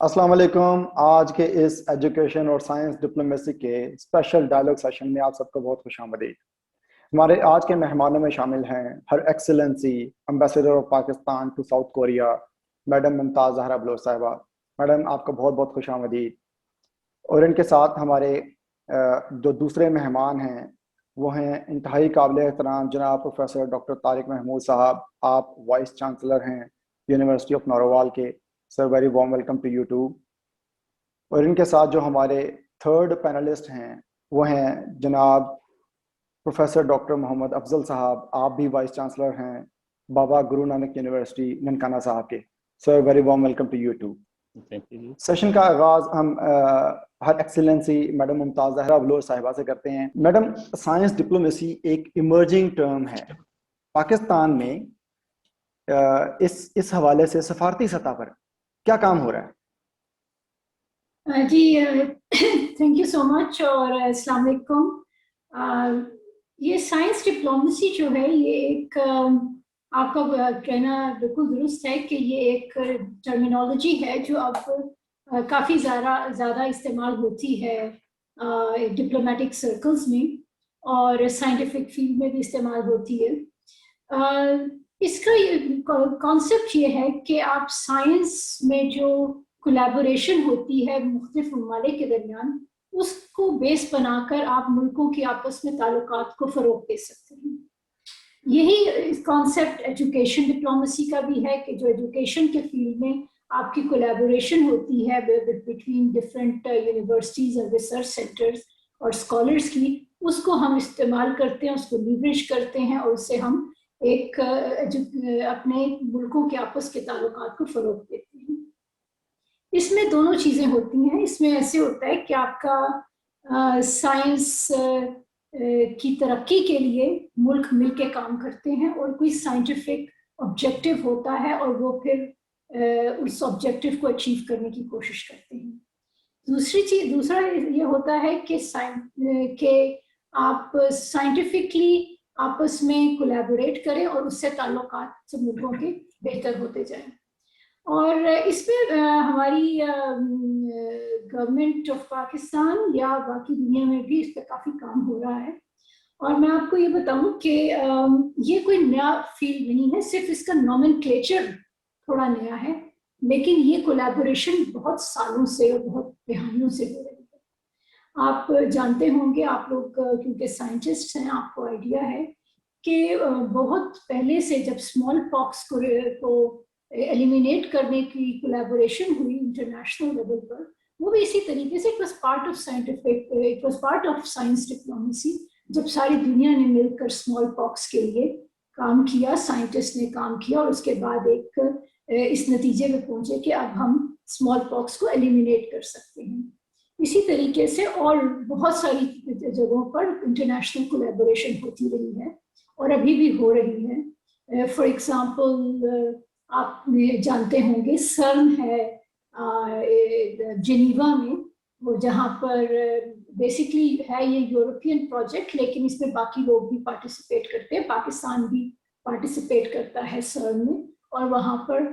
अस्सलाम वालेकुम। आज के इस एजुकेशन और साइंस डिप्लोमेसी के स्पेशल डायलॉग सेशन में आप सबको बहुत खुशामदीद। हमारे आज के मेहमानों में शामिल हैं her excellency ambassador of Pakistan to south Korea madam Mumtaz Zahra Baloch साहिबा। मैडम आपको बहुत बहुत खुशामदीद। और इनके साथ हमारे जो दूसरे मेहमान हैं वो हैं इंतहाई काबिल एहतराम जनाब प्रोफेसर डॉक्टर तारिक महमूद साहब। आप वाइस चांसलर हैं यूनिवर्सिटी ऑफ नौरोवाल के। Sir very warm welcome to you too. और इनके साथ जो हमारे थर्ड पैनलिस्ट हैं वो हैं जनाब प्रोफेसर डॉक्टर मोहम्मद अफजल साहब। आप भी वाइस चांसलर हैं बाबा गुरु नानक यूनिवर्सिटी ननकाना साहब के। Sir very warm welcome to you too. Session का आगाज हम her excellency madam Mumtaz Zahra Baloch साहिबा से करते हैं। मैडम, साइंस डिप्लोमेसी एक इमर्जिंग टर्म है पाकिस्तान में। इस हवाले से सफारती सतह पर क्या काम हो रहा है? जी थैंक यू सो मच और अस्सलाम वालेकुम। ये साइंस डिप्लोमेसी जो है ये एक आपका कहना बिल्कुल दुरुस्त है कि ये एक टर्मिनोलॉजी है जो अब काफ़ी ज़्यादा इस्तेमाल होती है डिप्लोमेटिक सर्कल्स में और साइंटिफिक फील्ड में भी इस्तेमाल होती है। इसका कॉन्सेप्ट ये है कि आप साइंस में जो कोलैबोरेशन होती है मुख्तलिफ ममालिक के दरमियान उसको बेस बनाकर आप मुल्कों के आपस में ताल्लुकात को फ़रोग़ दे सकते हैं। यही कॉन्सेप्ट एजुकेशन डिप्लोमेसी का भी है कि जो एजुकेशन के फील्ड में आपकी कोलैबोरेशन होती है बिटवीन डिफरेंट यूनिवर्सिटीज़ और रिसर्च सेंटर्स और स्कॉलर्स की, उसको हम इस्तेमाल करते हैं, उसको लीवरेज करते हैं और उससे हम एक अपने मुल्कों के आपस के ताल्लुकात को फ़रोग़ देते हैं। इसमें दोनों चीज़ें होती हैं। इसमें ऐसे होता है कि आपका साइंस की तरक्की के लिए मुल्क मिल के काम करते हैं और कोई साइंटिफिक ऑब्जेक्टिव होता है और वो फिर उस ऑब्जेक्टिव को अचीव करने की कोशिश करते हैं। दूसरा ये होता है कि आप साइंटिफिकली आपस में कोलैबोरेट करें और उससे ताल्लुकात सब मुल्कों के बेहतर होते जाएं। और इसमें हमारी गवर्नमेंट ऑफ पाकिस्तान या बाकी दुनिया में भी इस पर काफ़ी काम हो रहा है। और मैं आपको ये बताऊं कि ये कोई नया फील्ड नहीं है, सिर्फ इसका नॉमेनक्लेचर थोड़ा नया है, लेकिन ये कोलैबोरेशन बहुत सालों से और बहुत दहाइयों से हो रही है। आप जानते होंगे, आप लोग क्योंकि साइंटिस्ट हैं, आपको आइडिया है कि बहुत पहले से जब स्मॉल पॉक्स को एलिमिनेट करने की कोलैबोरेशन हुई इंटरनेशनल लेवल पर, वो भी इसी तरीके से it was part of science diplomacy. जब सारी दुनिया ने मिलकर स्मॉल पॉक्स के लिए काम किया, साइंटिस्ट ने काम किया और उसके बाद इस नतीजे में पहुंचे कि अब हम स्मॉल पॉक्स को एलिमिनेट कर सकते हैं। इसी तरीके से और बहुत सारी जगहों पर इंटरनेशनल कोलैबोरेशन होती रही है और अभी भी हो रही है। फॉर एग्जांपल आप जानते होंगे सर्न है जिनीवा में, वो जहाँ पर बेसिकली है ये यूरोपियन प्रोजेक्ट, लेकिन इसमें बाकी लोग भी पार्टिसिपेट करते हैं। पाकिस्तान भी पार्टिसिपेट करता है सर्न में और वहाँ पर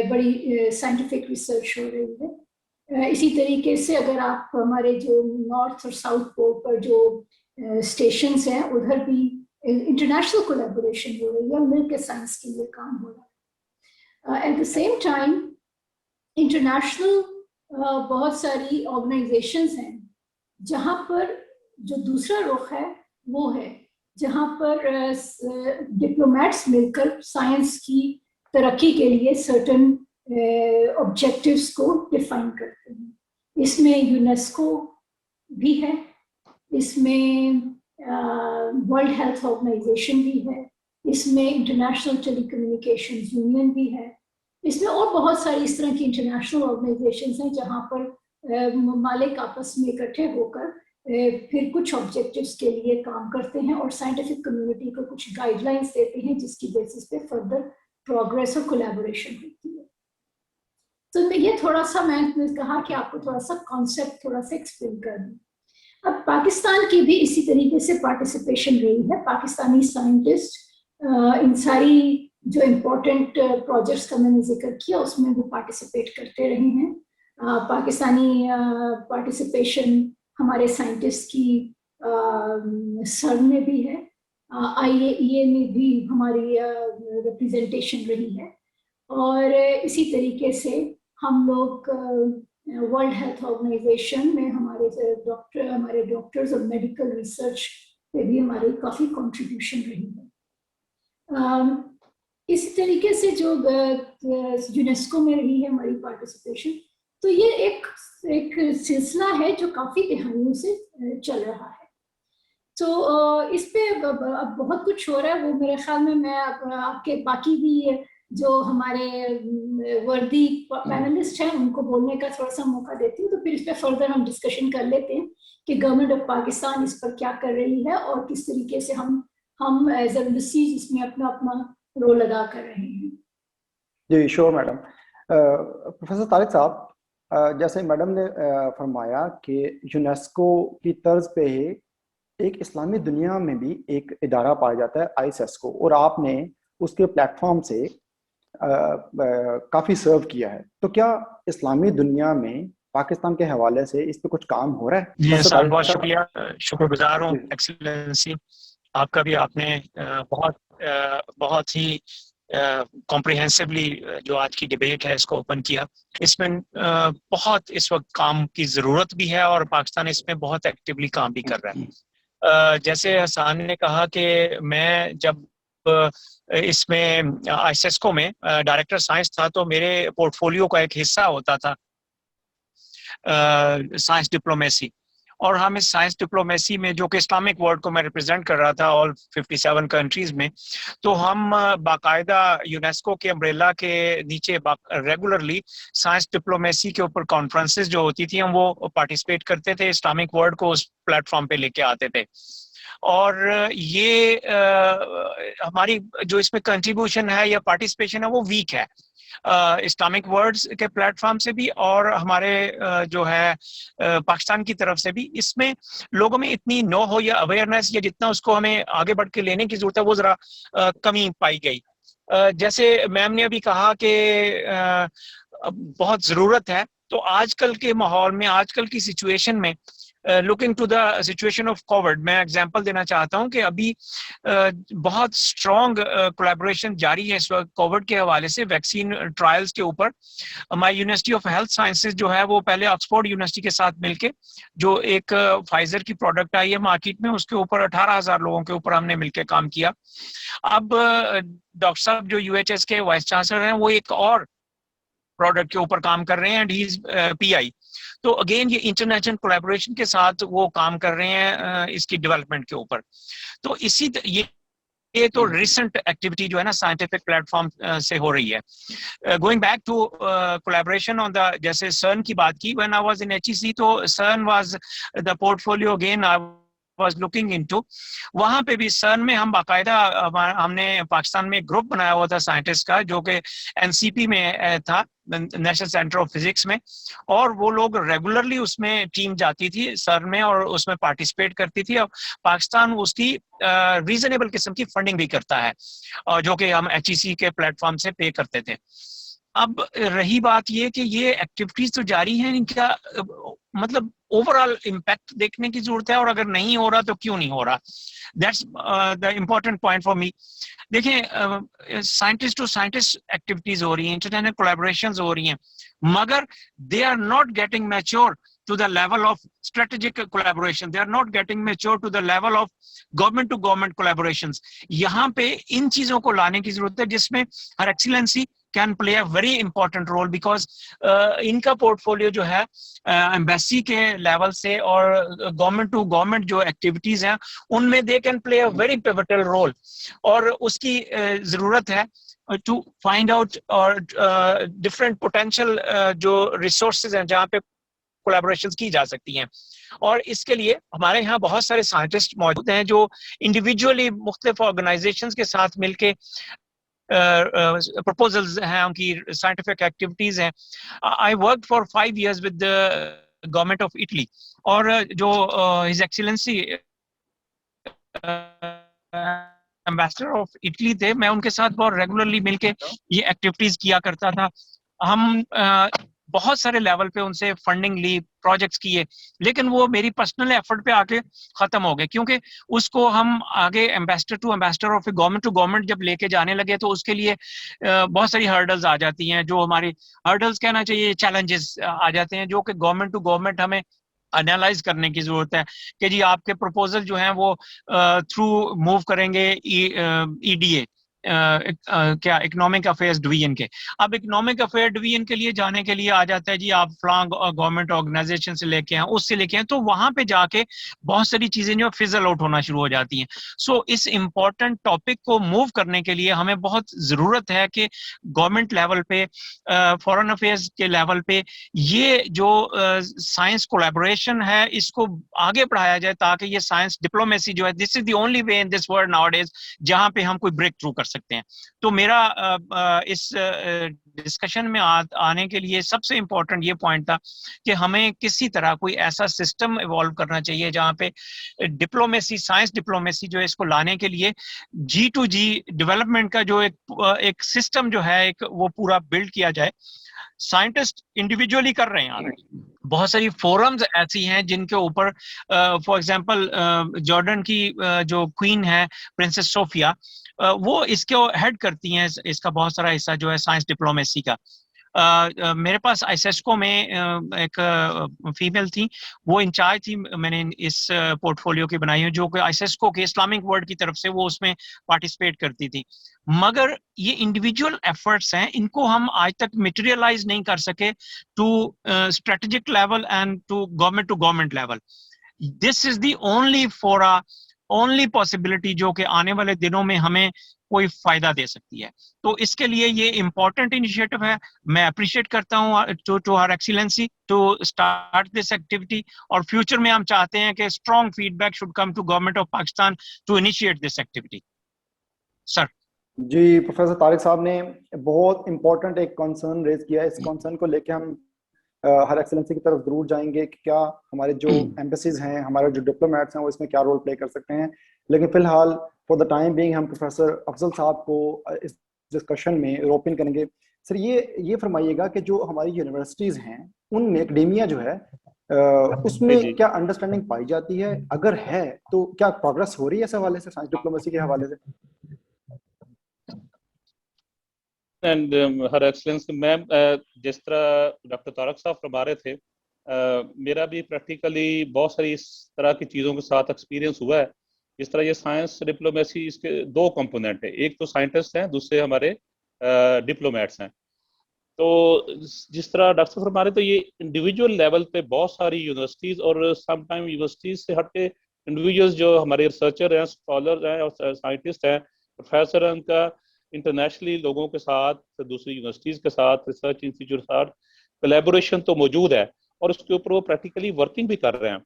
बड़ी साइंटिफिक रिसर्च हो रही है। इसी तरीके से अगर आप हमारे जो नॉर्थ और साउथ पोल पर जो स्टेशंस हैं उधर भी इंटरनेशनल कोलैबोरेशन हो रही है, मिलकर साइंस के लिए काम हो रहा है। At the same time international बहुत सारी ऑर्गेनाइजेशंस हैं जहाँ पर जो दूसरा रुख है वो है जहाँ पर डिप्लोमेट्स मिलकर साइंस की तरक्की के लिए सर्टेन ऑब्जेक्टिव्स को डिफाइन करते हैं। इसमें यूनेस्को भी है, इसमें वर्ल्ड हेल्थ ऑर्गेनाइजेशन भी है, इसमें इंटरनेशनल टेलीकम्युनिकेशंस यूनियन भी है, इसमें और बहुत सारी इस तरह की इंटरनेशनल ऑर्गेनाइजेशंस हैं जहाँ पर ममालिक आपस में इकट्ठे होकर फिर कुछ ऑब्जेक्टिव्स के लिए काम करते हैं और साइंटिफिक कम्युनिटी को कुछ गाइडलाइंस देते हैं जिसकी बेसिस पे फर्दर प्रोग्रेस और कोलैबोरेशन होती है। तो ये थोड़ा सा मैंने कहा कि आपको थोड़ा सा कॉन्सेप्ट थोड़ा सा एक्सप्लेन कर दूँ। अब पाकिस्तान की भी इसी तरीके से पार्टिसिपेशन रही है। पाकिस्तानी साइंटिस्ट इन सारी जो इम्पोर्टेंट प्रोजेक्ट्स का मैंने जिक्र किया उसमें वो पार्टिसिपेट करते रहे हैं। पाकिस्तानी पार्टिसिपेशन हमारे साइंटिस्ट की सर्व में भी है, IAEA में भी हमारी रिप्रेजेंटेशन रही है, और इसी तरीके से हम लोग वर्ल्ड हेल्थ ऑर्गेनाइजेशन में हमारे डॉक्टर्स और मेडिकल रिसर्च पे भी हमारी काफ़ी कंट्रीब्यूशन रही है। इसी तरीके से जो यूनेस्को में रही है हमारी पार्टिसिपेशन, तो ये एक सिलसिला है जो काफ़ी दहाइयों से चल रहा है। तो इस पे अब बहुत कुछ हो रहा है, वो मेरे ख्याल में मैं आपके बाकी भी जो हमारे वर्दी पैनलिस्ट हैं उनको बोलने का थोड़ा सा मौका देती हूँ, तो फिर इस पे फर्दर हम डिस्कशन कर लेते हैं कि गवर्नमेंट ऑफ पाकिस्तान इस पर क्या कर रही है और किस तरीके से हम एज एम्बेसी इसमें अपना अपना रोल अदा कर रहे हैं। जी श्योर मैडम। प्रोफेसर तारिक साहब, जैसे मैडम ने फरमाया कि यूनेस्को की तर्ज पे ही एक इस्लामी दुनिया में भी एक इदारा पाया जाता है ISESCO, और आपने उसके प्लेटफॉर्म से काफ़ी सर्व किया है, तो क्या इस्लामी दुनिया में पाकिस्तान के हवाले से इस पे कुछ काम हो रहा है? जी सर, बहुत शुक्रिया, शुक्रगुजार हूँ एक्सीलेंसी आपका भी। आपने बहुत ही कॉम्प्रिहेंसिवली जो आज की डिबेट है इसको ओपन किया। इसमें बहुत इस वक्त काम की ज़रूरत भी है और पाकिस्तान इसमें बहुत एक्टिवली काम भी कर रहा है। जैसे हसान ने कहा कि मैं जब इसमें ISESCO में डायरेक्टर साइंस था तो मेरे पोर्टफोलियो का एक हिस्सा होता था साइंस डिप्लोमेसी, और हम इस साइंस डिप्लोमेसी में, जो कि इस्लामिक वर्ल्ड को मैं रिप्रेजेंट कर रहा था ऑल 57 कंट्रीज में, तो हम बाकायदा यूनेस्को के अम्ब्रेला के नीचे रेगुलरली साइंस डिप्लोमेसी के ऊपर कॉन्फ्रेंसेस जो होती थी हम वो पार्टिसिपेट करते थे, इस्लामिक वर्ल्ड को उस प्लेटफॉर्म पे लेके आते थे। और ये हमारी जो इसमें कंट्रीब्यूशन है या पार्टिसिपेशन है वो वीक है इस्लामिक वर्ल्ड्स के प्लेटफॉर्म से भी और हमारे जो है पाकिस्तान की तरफ से भी। इसमें लोगों में इतनी नो हो या अवेयरनेस या जितना उसको हमें आगे बढ़ के लेने की जरूरत है वो जरा कमी पाई गई। जैसे मैम ने अभी कहा कि बहुत ज़रूरत है, तो आजकल के माहौल में, आजकल की सिचुएशन में, looking to the situation of covid, मैं एग्जांपल देना चाहता हूं कि अभी बहुत स्ट्रॉन्ग कोलैबोरेशन जारी है इस वक्त कोविड के हवाले से वैक्सीन ट्रायल्स के ऊपर। हमारी यूनिवर्सिटी ऑफ हेल्थ साइंसेज जो है वो पहले ऑक्सफोर्ड यूनिवर्सिटी के साथ मिलके जो एक फाइजर की प्रोडक्ट आई है मार्केट में, उसके ऊपर 18,000 लोगों के ऊपर हमने मिलकर काम किया। अब डॉक्टर साहब जो UHS के वाइस चांसलर हैं वो एक और प्रोडक्ट के ऊपर काम कर रहे हैं, एंड ही इज PI। तो अगेन ये इंटरनेशनल कोलैबोरेशन के साथ वो काम कर रहे हैं इसकी डेवलपमेंट के ऊपर। तो ये तो रिसेंट एक्टिविटी जो है ना साइंटिफिक प्लेटफॉर्म से हो रही है। Going back to collaboration on the, जैसे CERN की बात की, when I was in HEC तो CERN was the portfolio again I was looking into. वहां पे भी CERN में हम बाकायदा हमने पाकिस्तान में ग्रुप बनाया हुआ था साइंटिस्ट का जो कि NCP में था, नेशनल सेंटर ऑफ फिजिक्स में, और वो लोग रेगुलरली उसमें टीम जाती थी CERN में और उसमें पार्टिसिपेट करती थी। अब पाकिस्तान उसकी रीजनेबल किस्म की फंडिंग भी करता है और जो कि हम HEC के प्लेटफॉर्म से पे करते थे। अब रही बात ये कि ये एक्टिविटीज तो जारी हैं, इनका मतलब ओवरऑल इम्पैक्ट देखने की जरूरत है, और अगर नहीं हो रहा तो क्यों नहीं हो रहा, that's the important point for me. देखिए साइंटिस्ट टू साइंटिस्ट एक्टिविटीज हो रही हैं, इंटरनेशनल कोलैबोरेशंस हो रही हैं, मगर they are not getting mature to the level of strategic collaboration, they are not getting mature to the level of government to government collaborations। यहाँ पे इन चीजों को लाने की जरूरत है जिसमें her excellency can play a very important role, because इनका पोर्टफोलियो जो है एम्बेसी के लेवल से और गवर्नमेंट टू गवर्नमेंट जो एक्टिविटीज हैं उनमें they can play a very pivotal role, और उसकी जरूरत है टू फाइंड आउट और डिफरेंट पोटेंशियल जो रिसोर्सेज हैं जहाँ पे कोलैबोरेशंस की जा सकती हैं। और इसके लिए हमारे यहाँ बहुत सारे साइंटिस्ट मौजूद हैं जो इंडिविजुअली मुख्तलिफ ऑर्गेनाइजेशंस के साथ मिलके प्रपोजल्स हैं, उनकी साइंटिफिक एक्टिविटीज हैं। I work for 5 years with the government of Italy, और जो his excellency ambassador of Italy थे, मैं उनके साथ बहुत रेगुलरली मिलके ये एक्टिविटीज किया करता था। हम बहुत सारे लेवल पे उनसे फंडिंग ली, प्रोजेक्ट्स किए, लेकिन वो मेरी पर्सनल एफर्ट पे आके खत्म हो गए, क्योंकि उसको हम आगे एम्बेसडर टू एम्बेसडर और फिर गवर्नमेंट टू गवर्नमेंट जब लेके जाने लगे तो उसके लिए बहुत सारी हर्डल्स आ जाती हैं, जो हमारी हर्डल्स कहना चाहिए, चैलेंजेस आ जाते हैं, जो कि गवर्नमेंट टू गवर्नमेंट हमें एनालाइज करने की जरूरत है कि जी आपके प्रपोजल जो हैं वो थ्रू मूव करेंगे ईडीए, क्या इकोनॉमिक अफेयर्स डिवीजन के। अब इकोनॉमिक अफेयर डिवीजन के लिए जाने के लिए आ जाता है जी आप फ्लांग गवर्नमेंट ऑर्गेनाइजेशन से लेके हैं, उससे लेके हैं, तो वहां पे जाके बहुत सारी चीजें जो फिजल आउट होना शुरू हो जाती हैं। सो इस इंपॉर्टेंट टॉपिक को मूव करने के लिए हमें बहुत जरूरत है कि गवर्नमेंट लेवल पे, फॉरेन अफेयर्स के लेवल पे ये जो साइंस कोलैबोरेशन है इसको आगे बढ़ाया जाए, ताकि ये साइंस डिप्लोमेसी जो है, this is the only way in this world nowadays जहां पे हम कोई ब्रेक थ्रू कर सकते हैं। तो मेरा इस डिस्कशन में आने के लिए सबसे इंपॉर्टेंट ये पॉइंट था कि हमें किसी तरह कोई ऐसा सिस्टम इवॉल्व करना चाहिए जहां पे डिप्लोमेसी, साइंस डिप्लोमेसी जो है, इसको लाने के लिए G2G डेवलपमेंट का जो एक सिस्टम जो है एक वो पूरा बिल्ड किया जाए। साइंटिस्ट इंडिविजुअली कर रहे हैं ऑलरेडी, बहुत सारी फोरम्स ऐसी हैं जिनके ऊपर फॉर एग्जांपल जॉर्डन की जो क्वीन है प्रिंसेस सोफिया, वो इसको हेड करती हैं, इसका बहुत सारा हिस्सा जो है साइंस डिप्लोमेसी का। मेरे पास आईसेस्को में एक फीमेल थी, वो इंचार्ज थी, मैंने इस पोर्टफोलियो की बनाई है, जो कि आईसेस्को के इस्लामिक वर्ल्ड की तरफ से वो उसमें पार्टिसिपेट करती थी। मगर ये इंडिविजुअल एफर्ट्स हैं, इनको हम आज तक मटेरियलाइज नहीं कर सके to strategic level and to government level. This is the only fora, only possibility जो कि आने वाले दिनों में हमें कोई फायदा दे सकती है। तो इसके लिए ये इंपॉर्टेंट इनिशिएटिव है, मैं अप्रिशिएट करता हूँ to her excellency to start this activity, और फ्यूचर में हम चाहते हैं कि strong feedback should come to government of Pakistan to initiate this activity. Sir ji, professor Tariq साहब ने बहुत इंपॉर्टेंट एक कंसर्न रेज किया है। इस कंसर्न को लेके हम हर एक्सेलेंसी की तरफ जरूर जाएंगे कि क्या हमारे जो एम्बेसीज हैं, हमारे जो डिप्लोमेट्स हैं, वो इसमें क्या रोल प्ले कर सकते हैं। लेकिन फिलहाल फॉर द टाइम बीइंग हम प्रोफेसर अफजल साहब को इस डिस्कशन में रोपिन करेंगे। सर ये फरमाइएगा कि जो हमारी यूनिवर्सिटीज़ हैं उनमें एकेडेमिया जो है उसमें क्या अंडरस्टैंडिंग पाई जाती है, अगर है तो क्या प्रोग्रेस हो रही है इस हवाले से, साइंस डिप्लोमेसी के हवाले से? एंड हर एक्सलेंस मैम, जिस तरह डॉक्टर तारक साहब फरमा रहे थे, मेरा भी प्रैक्टिकली बहुत सारी इस तरह की चीज़ों के साथ एक्सपीरियंस हुआ है। इस तरह ये साइंस डिप्लोमेसी, इसके दो कंपोनेंट है, एक तो साइंटिस्ट हैं, दूसरे हमारे डिप्लोमेट्स हैं। तो जिस तरह डॉक्टर साहब फरमा रहे, तो ये इंडिविजुअल लेवल पे बहुत सारी यूनिवर्सिटीज़ और समटाइम यूनिवर्सिटीज़ से हट के इंडिविजुअल्स जो हमारे रिसर्चर हैं, स्कॉलर हैं और साइंटिस्ट हैं, प्रोफेसर हैं, उनका इंटरनेशनली लोगों के साथ, दूसरी यूनिवर्सिटीज़ के साथ, रिसर्च इंस्टीट्यूट के साथ कोलैबोरेशन तो मौजूद है और उसके ऊपर वो प्रैक्टिकली वर्किंग भी कर रहे हैं।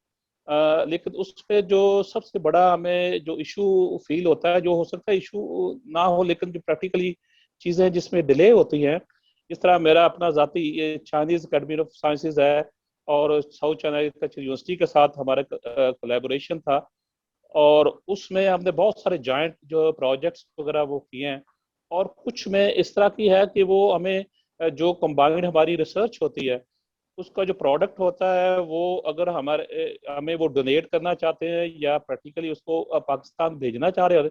लेकिन उस पर जो सबसे बड़ा हमें जो इशू फील होता है, जो हो सकता है इशू ना हो, लेकिन जो प्रैक्टिकली चीज़ें जिसमें डिले होती हैं, इस तरह मेरा अपना ज़ाती चाइनीज़ अकेडमी ऑफ साइंसेज है और साउथ चाइना एग्रीकल्चर यूनिवर्सिटी के साथ हमारा कोलैबोरेशन था, और उसमें हमने बहुत सारे जॉइंट जो प्रोजेक्ट्स वगैरह वो किए हैं। और कुछ में इस तरह की है कि वो हमें जो कंबाइंड हमारी रिसर्च होती है, उसका जो प्रोडक्ट होता है, वो अगर हमें वो डोनेट करना चाहते हैं या प्रैक्टिकली उसको पाकिस्तान भेजना चाह रहे हैं।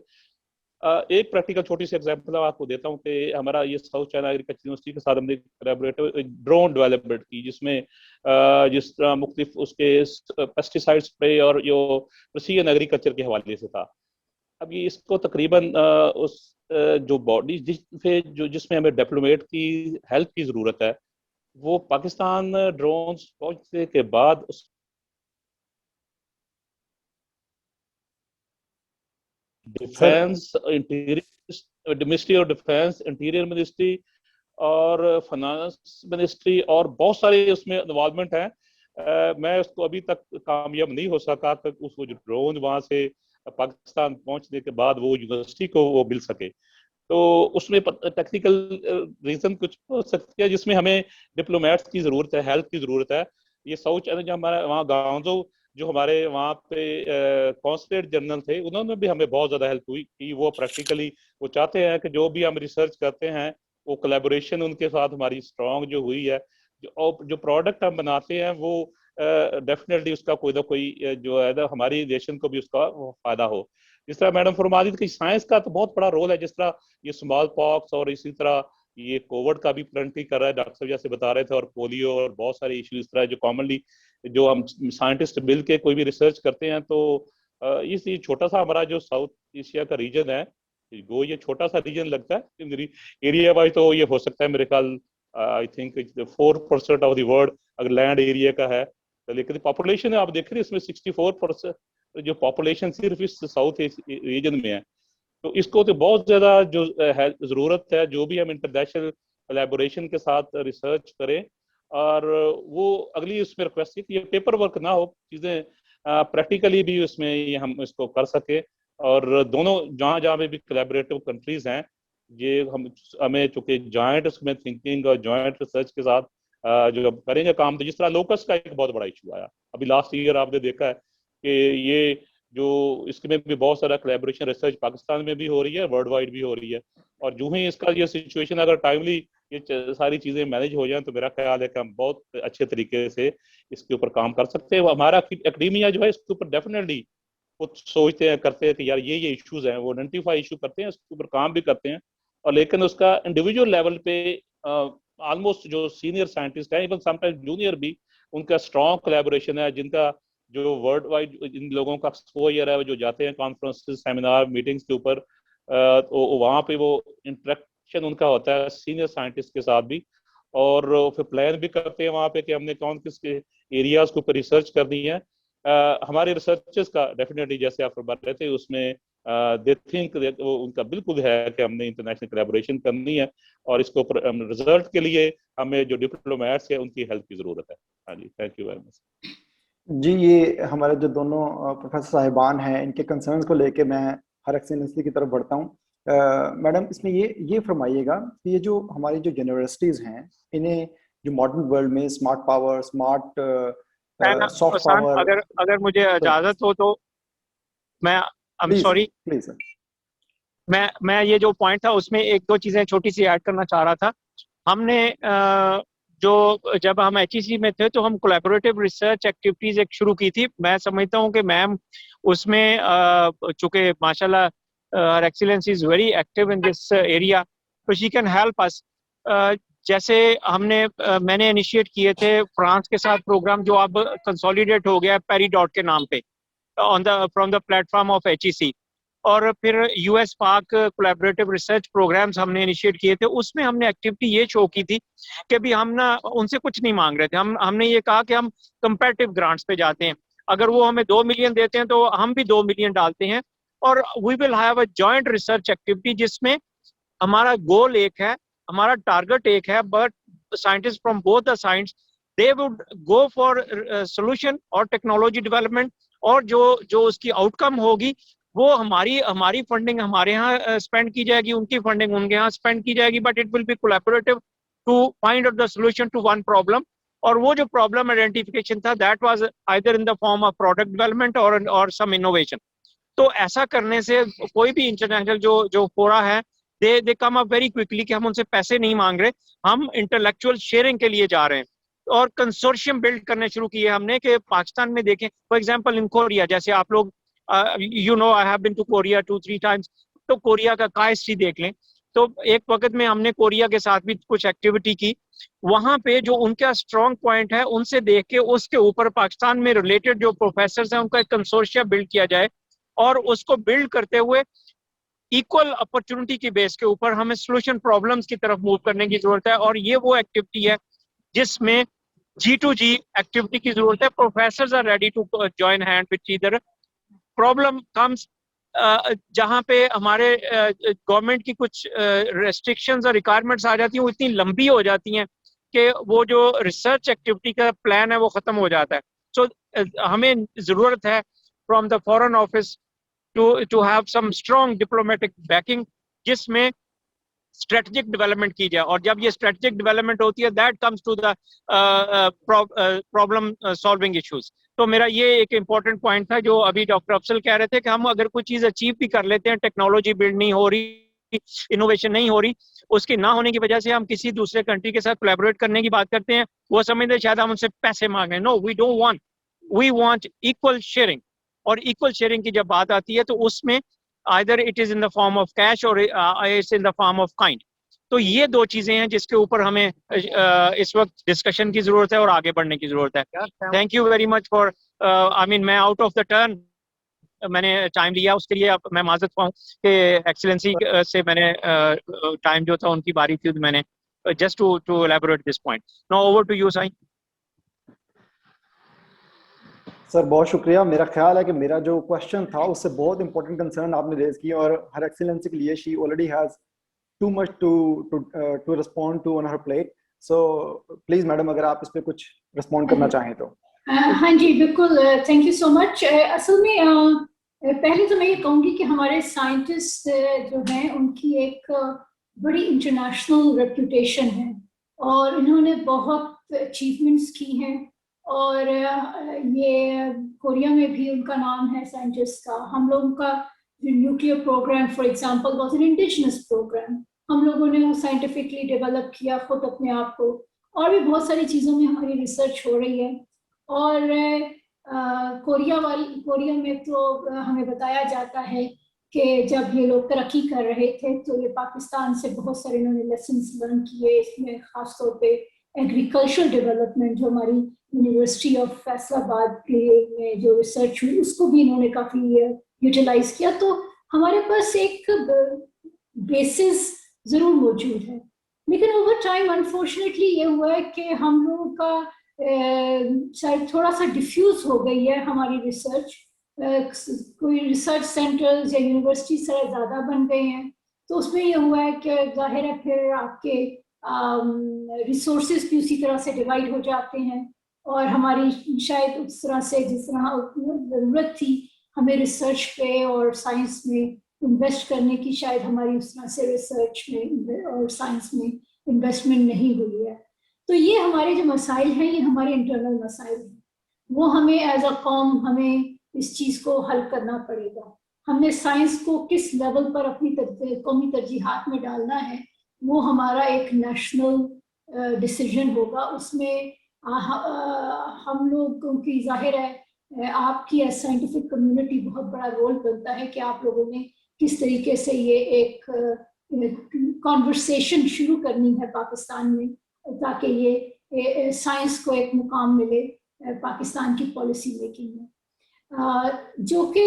एक प्रैक्टिकल छोटी सी एग्जांपल आपको देता हूँ कि हमारा ये साउथ चाइना एग्रीकल्चर यूनिवर्सिटी के साथ हमने कोलैबोरेटिव ड्रोन डेवलपमेंट की, जिसमें जिस तरह मुख्तलिफ उसके पेस्टिसाइड स्प्रे और जो प्रिसीजन एग्रीकल्चर के हवाले से था। अब ये इसको तकरीबन उस जो बॉडी जिसमें हमें डिप्लोमेट की हेल्प की ज़रूरत है, वो पाकिस्तान ड्रोन्स पहुंचने के बाद डिफेंस, इंटीरियर मिनिस्ट्री और डिफेंस, इंटीरियर मिनिस्ट्री और फाइनेंस मिनिस्ट्री और बहुत सारे उसमें इन्वॉल्वमेंट है। मैं उसको अभी तक कामयाब नहीं हो सका कि उसको जो ड्रोन वहाँ से पाकिस्तान पहुंचने के बाद वो यूनिवर्सिटी को वो मिल सके। तो उसमें टेक्निकल रीजन कुछ हो सकती है जिसमें हमें डिप्लोमेट्स की ज़रूरत है, हेल्प की ज़रूरत है। ये साउथ चाइना जो हमारा वहाँ गांजो जो हमारे वहाँ पे कॉन्सुलेट जनरल थे, उन्होंने भी हमें बहुत ज़्यादा हेल्प हुई कि वो प्रैक्टिकली वो चाहते हैं कि जो भी हम रिसर्च करते हैं वो कोलैबोरेशन उनके साथ हमारी स्ट्रॉन्ग जो हुई है, जो प्रोडक्ट हम बनाते हैं वो डेफिनेटली उसका कोई ना कोई जो है ना हमारी नेशन को भी उसका फायदा हो। जिस तरह मैडम फरमा दी कि साइंस का तो बहुत बड़ा रोल है, जिस तरह ये स्मॉल पॉक्स और इसी तरह ये कोविड का भी प्रिवेंट कर रहा है, डॉक्टर साहब जैसे बता रहे थे, और पोलियो और बहुत सारे इश्यूज इस तरह जो कॉमनली जो हम साइंटिस्ट मिल के कोई भी रिसर्च करते हैं। तो इस ये छोटा सा हमारा जो साउथ एशिया का रीजन है वो ये छोटा सा रीजन लगता है एरिया वाइज, तो ये हो सकता है मेरे ख्याल I think 4% of the world अगर लैंड एरिया का है, लेकिन पॉपुलेशन है आप देख रहे हैं इसमें 64% जो पॉपुलेशन सिर्फ इस साउथ रीजन में है। तो इसको तो बहुत ज्यादा जो है जरूरत है, जो भी हम इंटरनेशनल कोलैबोरेशन के साथ रिसर्च करें। और वो अगली उसमें रिक्वेस्ट है कि ये पेपर वर्क ना हो, चीजें प्रैक्टिकली भी उसमें ये हम इसको कर सके। और दोनों जहाँ जहाँ पे भी कोलैबोरेटिव कंट्रीज हैं, ये हमें चूंकि जॉइंट उसमें थिंकिंग और जॉइंट रिसर्च के साथ जो करेंगे काम, तो जिस तरह लोकस का एक बहुत बड़ा इशू आया अभी लास्ट ईयर, आपने देखा है कि ये जो इसमें भी बहुत सारा कोलैबोरेशन रिसर्च पाकिस्तान में भी हो रही है, वर्ल्ड वाइड भी हो रही है। और जो ही इसका ये सिचुएशन अगर टाइमली ये सारी चीजें मैनेज हो जाएं, तो मेरा ख्याल है कि हम बहुत अच्छे तरीके से इसके ऊपर काम कर सकते हैं। हमारा एकेडमिया जो है इसके ऊपर डेफिनेटली कुछ सोचते हैं, करते हैं कि यार ये इश्यूज हैं, वो आइडेंटिफाई इशू करते हैं, उसके ऊपर काम भी करते हैं। और लेकिन उसका इंडिविजुअल लेवल पे ऑलमोस्ट जो सीनियर साइंटिस्ट हैं, इवन समटाइम्स जूनियर भी, उनका स्ट्रॉन्ग कोलैबोरेशन है, जिनका जो वर्ल्ड वाइड इन लोगों का एक्सपोजर है, जो जाते हैं कॉन्फ्रेंसेस, सेमिनार, मीटिंग्स के ऊपर, तो वहाँ पे वो इंटरेक्शन उनका होता है सीनियर साइंटिस्ट के साथ भी। और फिर प्लान भी करते हैं वहाँ पे कि हमने कौन किस एरियाज के ऊपर रिसर्च करनी है। हमारे रिसर्चर्स का डेफिनेटली जैसे आप बता रहे थे उसमें दे थिंक वो उनका बिल्कुल है कि हमने इंटरनेशनल कोलैबोरेशन करनी है, और इसके ऊपर रिजल्ट के लिए हमें जो डिप्लोमेट्स है उनकी हेल्प की जरूरत है। हाँ जी, थैंक यू वेरी मच जी। ये हमारे जो दोनों प्रोफेसर साहिबान हैं, इनके कंसर्न्स को लेके मैं हर एक्सीलेंसी की तरफ बढ़ता हूँ। मैडम, इसमें ये फरमाइएगा कि ये जो हमारी जो यूनिवर्सिटीज़ हैं, इन्हें जो मॉडर्न वर्ल्ड में smart power, smart soft power, अगर अगर मुझे इजाजत हो तो मैं I am please sorry, please sir. मैं ये जो पॉइंट था उसमें एक दो चीजें छोटी सी ऐड करना चाह रहा था। हमने जो जब हम HEC में थे तो हम कोलैबोरेटिव रिसर्च एक्टिविटीज एक शुरू की थी। मैं समझता हूँ कि मैम उसमें चूंकि माशाल्लाह her excellency is very active in this area, तो शी कैन हेल्प अस। जैसे मैंने इनिशिएट किए थे फ्रांस के साथ प्रोग्राम, जो अब कंसोलिडेट हो गया पेरिडॉट के नाम पे from the platform of HEC। और फिर US पाक कोलैबोरेटिव रिसर्च प्रोग्राम्स हमने इनिशिएट किए थे। उसमें हमने एक्टिविटी ये शो की थी कि भी हम ना उनसे कुछ नहीं मांग रहे थे, हमने ये कहा कि हम कंपैरेटिव ग्रांट्स पे जाते हैं। अगर वो हमें 2 मिलियन देते हैं तो हम भी 2 मिलियन डालते हैं, और we will have a joint research activity जिसमें हमारा गोल एक है, हमारा टारगेट एक है, but scientist from both the science they would go for solution और टेक्नोलॉजी डेवलपमेंट, और जो उसकी आउटकम होगी वो हमारी फंडिंग हमारे यहाँ स्पेंड की जाएगी, उनकी फंडिंग उनके यहाँ स्पेंड की जाएगी, but it will be collaborative to find out the solution to one problem. और वो जो प्रॉब्लम आइडेंटिफिकेशन था that was either in the form of product development और सम इनोवेशन। तो ऐसा करने से कोई भी इंटरनेशनल जो फोरा है, दे कम अप वेरी क्विकली कि हम उनसे पैसे नहीं मांग रहे, हम इंटेलेक्चुअल शेयरिंग के लिए जा रहे हैं। और कंसोर्शियम बिल्ड करने शुरू किए हमने कि पाकिस्तान में देखें, फॉर एग्जांपल इन कोरिया, जैसे आप लोग you know I have been to Korea 2-3 times, तो कोरिया का KSC देख लें। तो एक वक्त में हमने कोरिया के साथ भी कुछ एक्टिविटी की, वहां पे जो उनका स्ट्रॉन्ग पॉइंट है उनसे देख के उसके ऊपर पाकिस्तान में रिलेटेड जो प्रोफेसर हैं उनका एक कंसोर्शिया बिल्ड किया जाए, और उसको बिल्ड करते हुए इक्वल अपॉर्चुनिटी की बेस के ऊपर हमें सोल्यूशन प्रॉब्लम्स की तरफ मूव करने की जरूरत है। और ये वो एक्टिविटी है जिसमें G2G एक्टिविटी की जरूरत है। Professors are ready to join hand with either. Problem comes जहाँ पे हमारे गवर्नमेंट की कुछ रेस्ट्रिक्शंस और रिक्वायरमेंट्स आ जाती हैं, वो इतनी लंबी हो जाती हैं कि वो जो रिसर्च एक्टिविटी का प्लान है वो खत्म हो जाता है। सो हमें जरूरत है from the foreign office to have some strong diplomatic backing, जिसमें स्ट्रेटेजिक डेवलपमेंट की जाए। और जब ये स्ट्रेटेजिक डेवलपमेंट होती है that comes to the problem solving issues. तो मेरा ये एक इम्पोर्टेंट पॉइंट था जो अभी डॉक्टर अफसल कह रहे थे कि हम अगर कोई चीज अचीव भी कर लेते हैं, टेक्नोलॉजी बिल्ड नहीं हो रही, इनोवेशन नहीं हो रही, उसके ना होने की वजह से हम किसी दूसरे कंट्री के साथ कोलैबोरेट करने की बात करते हैं, वो समझते हैं शायद हम उनसे पैसे मांग रहे हैं. No, we don't want, we want equal sharing. और इक्वल शेयरिंग की जब बात आती है तो उसमें either it is in the form of cash और it's in the form of kind. तो ये दो चीजें हैं जिसके ऊपर हमें इस वक्त डिस्कशन की जरूरत है और आगे बढ़ने की जरूरत है. Thank you very much for, I mean मैं आउट ऑफ द टर्न मैंने टाइम लिया, उसके लिए मैं माजरत पाऊँ कि एक्सीलेंसी से मैंने टाइम जो था उनकी बारी थी, मैंने just to elaborate this point. Now over to you साईं. सर बहुत शुक्रिया. मेरा ख्याल है कि मेरा जो क्वेश्चन था उससे बहुत इंपॉर्टेंट कंसर्न आपने रेज किया, और हर एक्सीलेंसी के लिए she already has too much to respond to on her plate. So please madam, अगर आप इस पे कुछ रिस्पॉन्ड करना चाहें तो. हाँ जी बिल्कुल, थैंक यू सो मच. असल में पहले तो मैं ये कहूँगी कि हमारे साइंटिस्ट जो हैं उनकी एक बड़ी इंटरनेशनल रेपुटेशन है और इन्होंने बहुत अचीवमेंट्स की हैं, और ये कोरिया में भी उनका नाम है साइंटिस्ट का. हम लोगों का nuclear program for example was an indigenous program. हम लोगों ने वो साइंटिफिकली डेवलप किया खुद अपने आप को, और भी बहुत सारी चीज़ों में हमारी रिसर्च हो रही है. और कोरिया में तो हमें बताया जाता है कि जब ये लोग तरक्की कर रहे थे तो ये पाकिस्तान से बहुत सारे इन्होंने लेसन्स लर्न किए. इसमें ख़ास तौर पे एग्रीकल्चरल डेवलपमेंट, जो हमारी यूनिवर्सिटी ऑफ फैसलाबाद के में जो रिसर्च हुई उसको भी इन्होंने काफ़ी यूटिलाइज किया. तो हमारे पास एक बेसिस ज़रूर मौजूद है, लेकिन ओवर टाइम अनफॉर्चुनेटली ये हुआ है कि हम लोगों का शायद थोड़ा सा डिफ्यूज हो गई है हमारी रिसर्च. कोई रिसर्च सेंटर्स या यूनिवर्सिटी से ज़्यादा बन गए हैं, तो उसमें ये हुआ है कि जाहिर है फिर आपके रिसोर्सेज भी उसी तरह से डिवाइड हो जाते हैं, और हमारी शायद उस तरह से जिस तरह ज़रूरत थी हमें रिसर्च पे और साइंस में इन्वेस्ट करने की, शायद हमारी उस तरह से रिसर्च में और साइंस में इन्वेस्टमेंट नहीं हुई है. तो ये हमारे जो मसाइल हैं ये हमारे इंटरनल मसाइल हैं, वो हमें एज अ कॉम हमें इस चीज़ को हल करना पड़ेगा. हमने साइंस को किस लेवल पर अपनी कौमी तरजीहात में डालना है वो हमारा एक नेशनल डिसीजन होगा. उसमें हम लोगों की जाहिर है आपकी साइंटिफिक कम्युनिटी बहुत बड़ा रोल बनता है कि आप लोगों ने किस तरीके से ये एक कॉन्वर्सेशन शुरू करनी है पाकिस्तान में, ताकि ये साइंस को एक मुकाम मिले पाकिस्तान की पॉलिसी मेकिंग में. जो कि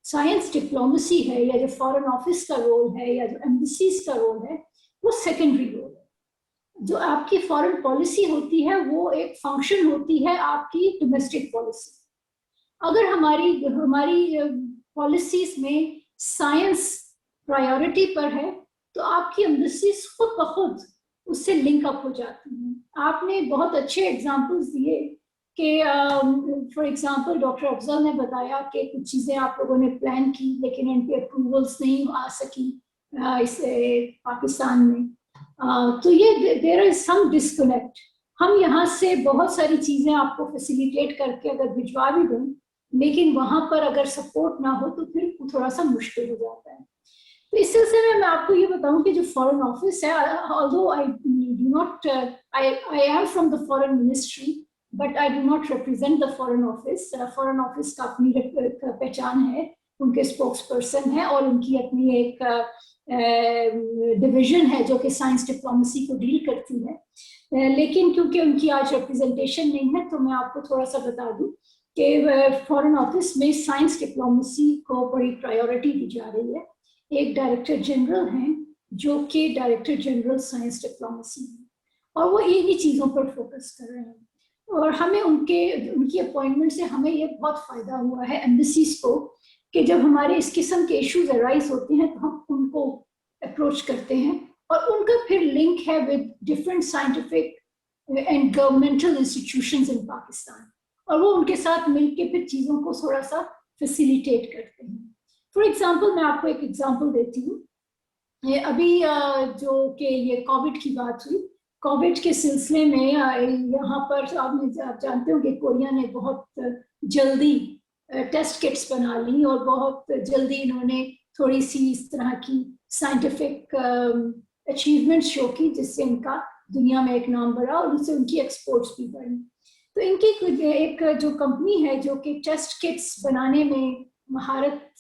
साइंस डिप्लोमेसी है या जो फॉरेन ऑफिस का रोल है या जो एम्बेसीज का रोल है वो सेकेंडरी रोल है. जो आपकी फॉरेन पॉलिसी होती है वो एक फंक्शन होती है आपकी डोमेस्टिक पॉलिसी. अगर हमारी पॉलिसीज में साइंस प्रायोरिटी पर है तो आपकी एम्बेसीज खुद ब खुद उससे लिंक अप हो जाती हैं. आपने बहुत अच्छे एग्जांपल्स दिए कि फॉर एग्जांपल डॉक्टर अफजल ने बताया कि कुछ चीज़ें आप लोगों ने प्लान की लेकिन इन पे अप्रूवल्स नहीं आ सकी इस पाकिस्तान में. तो ये देयर इज सम डिस्कनेक्ट. हम यहाँ से बहुत सारी चीज़ें आपको फैसिलिटेट करके अगर भिजवा भी दें, लेकिन वहाँ पर अगर सपोर्ट ना हो तो फिर थोड़ा सा मुश्किल हो जाता है. तो इस सिलसिले में मैं आपको ये बताऊं कि जो फॉरेन ऑफिस है, although I do not I am from the foreign ministry but I do not represent the foreign office. foreign office का अपनी पहचान है, उनके स्पोक्स पर्सन है और उनकी अपनी एक डिवीजन है जो कि साइंस डिप्लोमेसी को डील करती है. लेकिन क्योंकि उनकी आज रिप्रेजेंटेशन नहीं है तो मैं आपको थोड़ा सा बता दूं कि फॉरेन ऑफिस में साइंस डिप्लोमेसी को बड़ी प्रायोरिटी दी जा रही है. एक डायरेक्टर जनरल हैं जो कि डायरेक्टर जनरल साइंस डिप्लोमेसी हैं और वो इन्हीं चीज़ों पर फोकस कर रहे हैं. और हमें उनकी अपॉइंटमेंट से हमें ये बहुत फ़ायदा हुआ है एम्बेसीज को कि जब हमारे इस किस्म के इश्यूज अराइज होते हैं तो हम उनको अप्रोच करते हैं और उनका फिर लिंक है with different scientific and governmental institutions इन पाकिस्तान, और वो उनके साथ मिलके फिर चीज़ों को थोड़ा सा फैसिलिटेट करते हैं. फॉर एग्जांपल मैं आपको एक एग्जांपल देती हूँ. अभी जो कि ये कोविड की बात हुई, कोविड के सिलसिले में यहाँ पर आप जानते हो कि कोरिया ने बहुत जल्दी टेस्ट किट्स बना ली और बहुत जल्दी इन्होंने थोड़ी सी इस तरह की साइंटिफिक अचीवमेंट्स शो की, जिससे इनका दुनिया में एक नाम बढ़ा और उससे उनकी एक्सपोर्ट्स भी बढ़ी। तो इनकी एक जो कंपनी है जो कि टेस्ट किट्स बनाने में महारत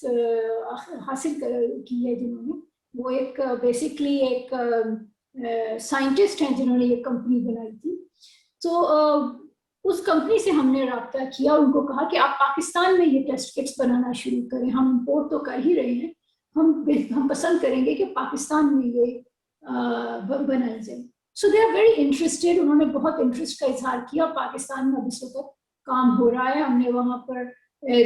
हासिल की है जिन्होंने, वो एक बेसिकली एक साइंटिस्ट हैं जिन्होंने ये कंपनी बनाई थी। तो उस कंपनी से हमने रब्ता किया, उनको कहा कि आप पाकिस्तान में ये टेस्ट किट्स बनाना शुरू करें, हम इम्पोर्ट तो कर ही रहे हैं, हम पसंद करेंगे कि पाकिस्तान में ये बनाई जाए। सो दे आर वेरी इंटरेस्टेड, उन्होंने बहुत इंटरेस्ट का इजहार किया। पाकिस्तान में अभी इस वक्त काम हो रहा है। हमने वहाँ पर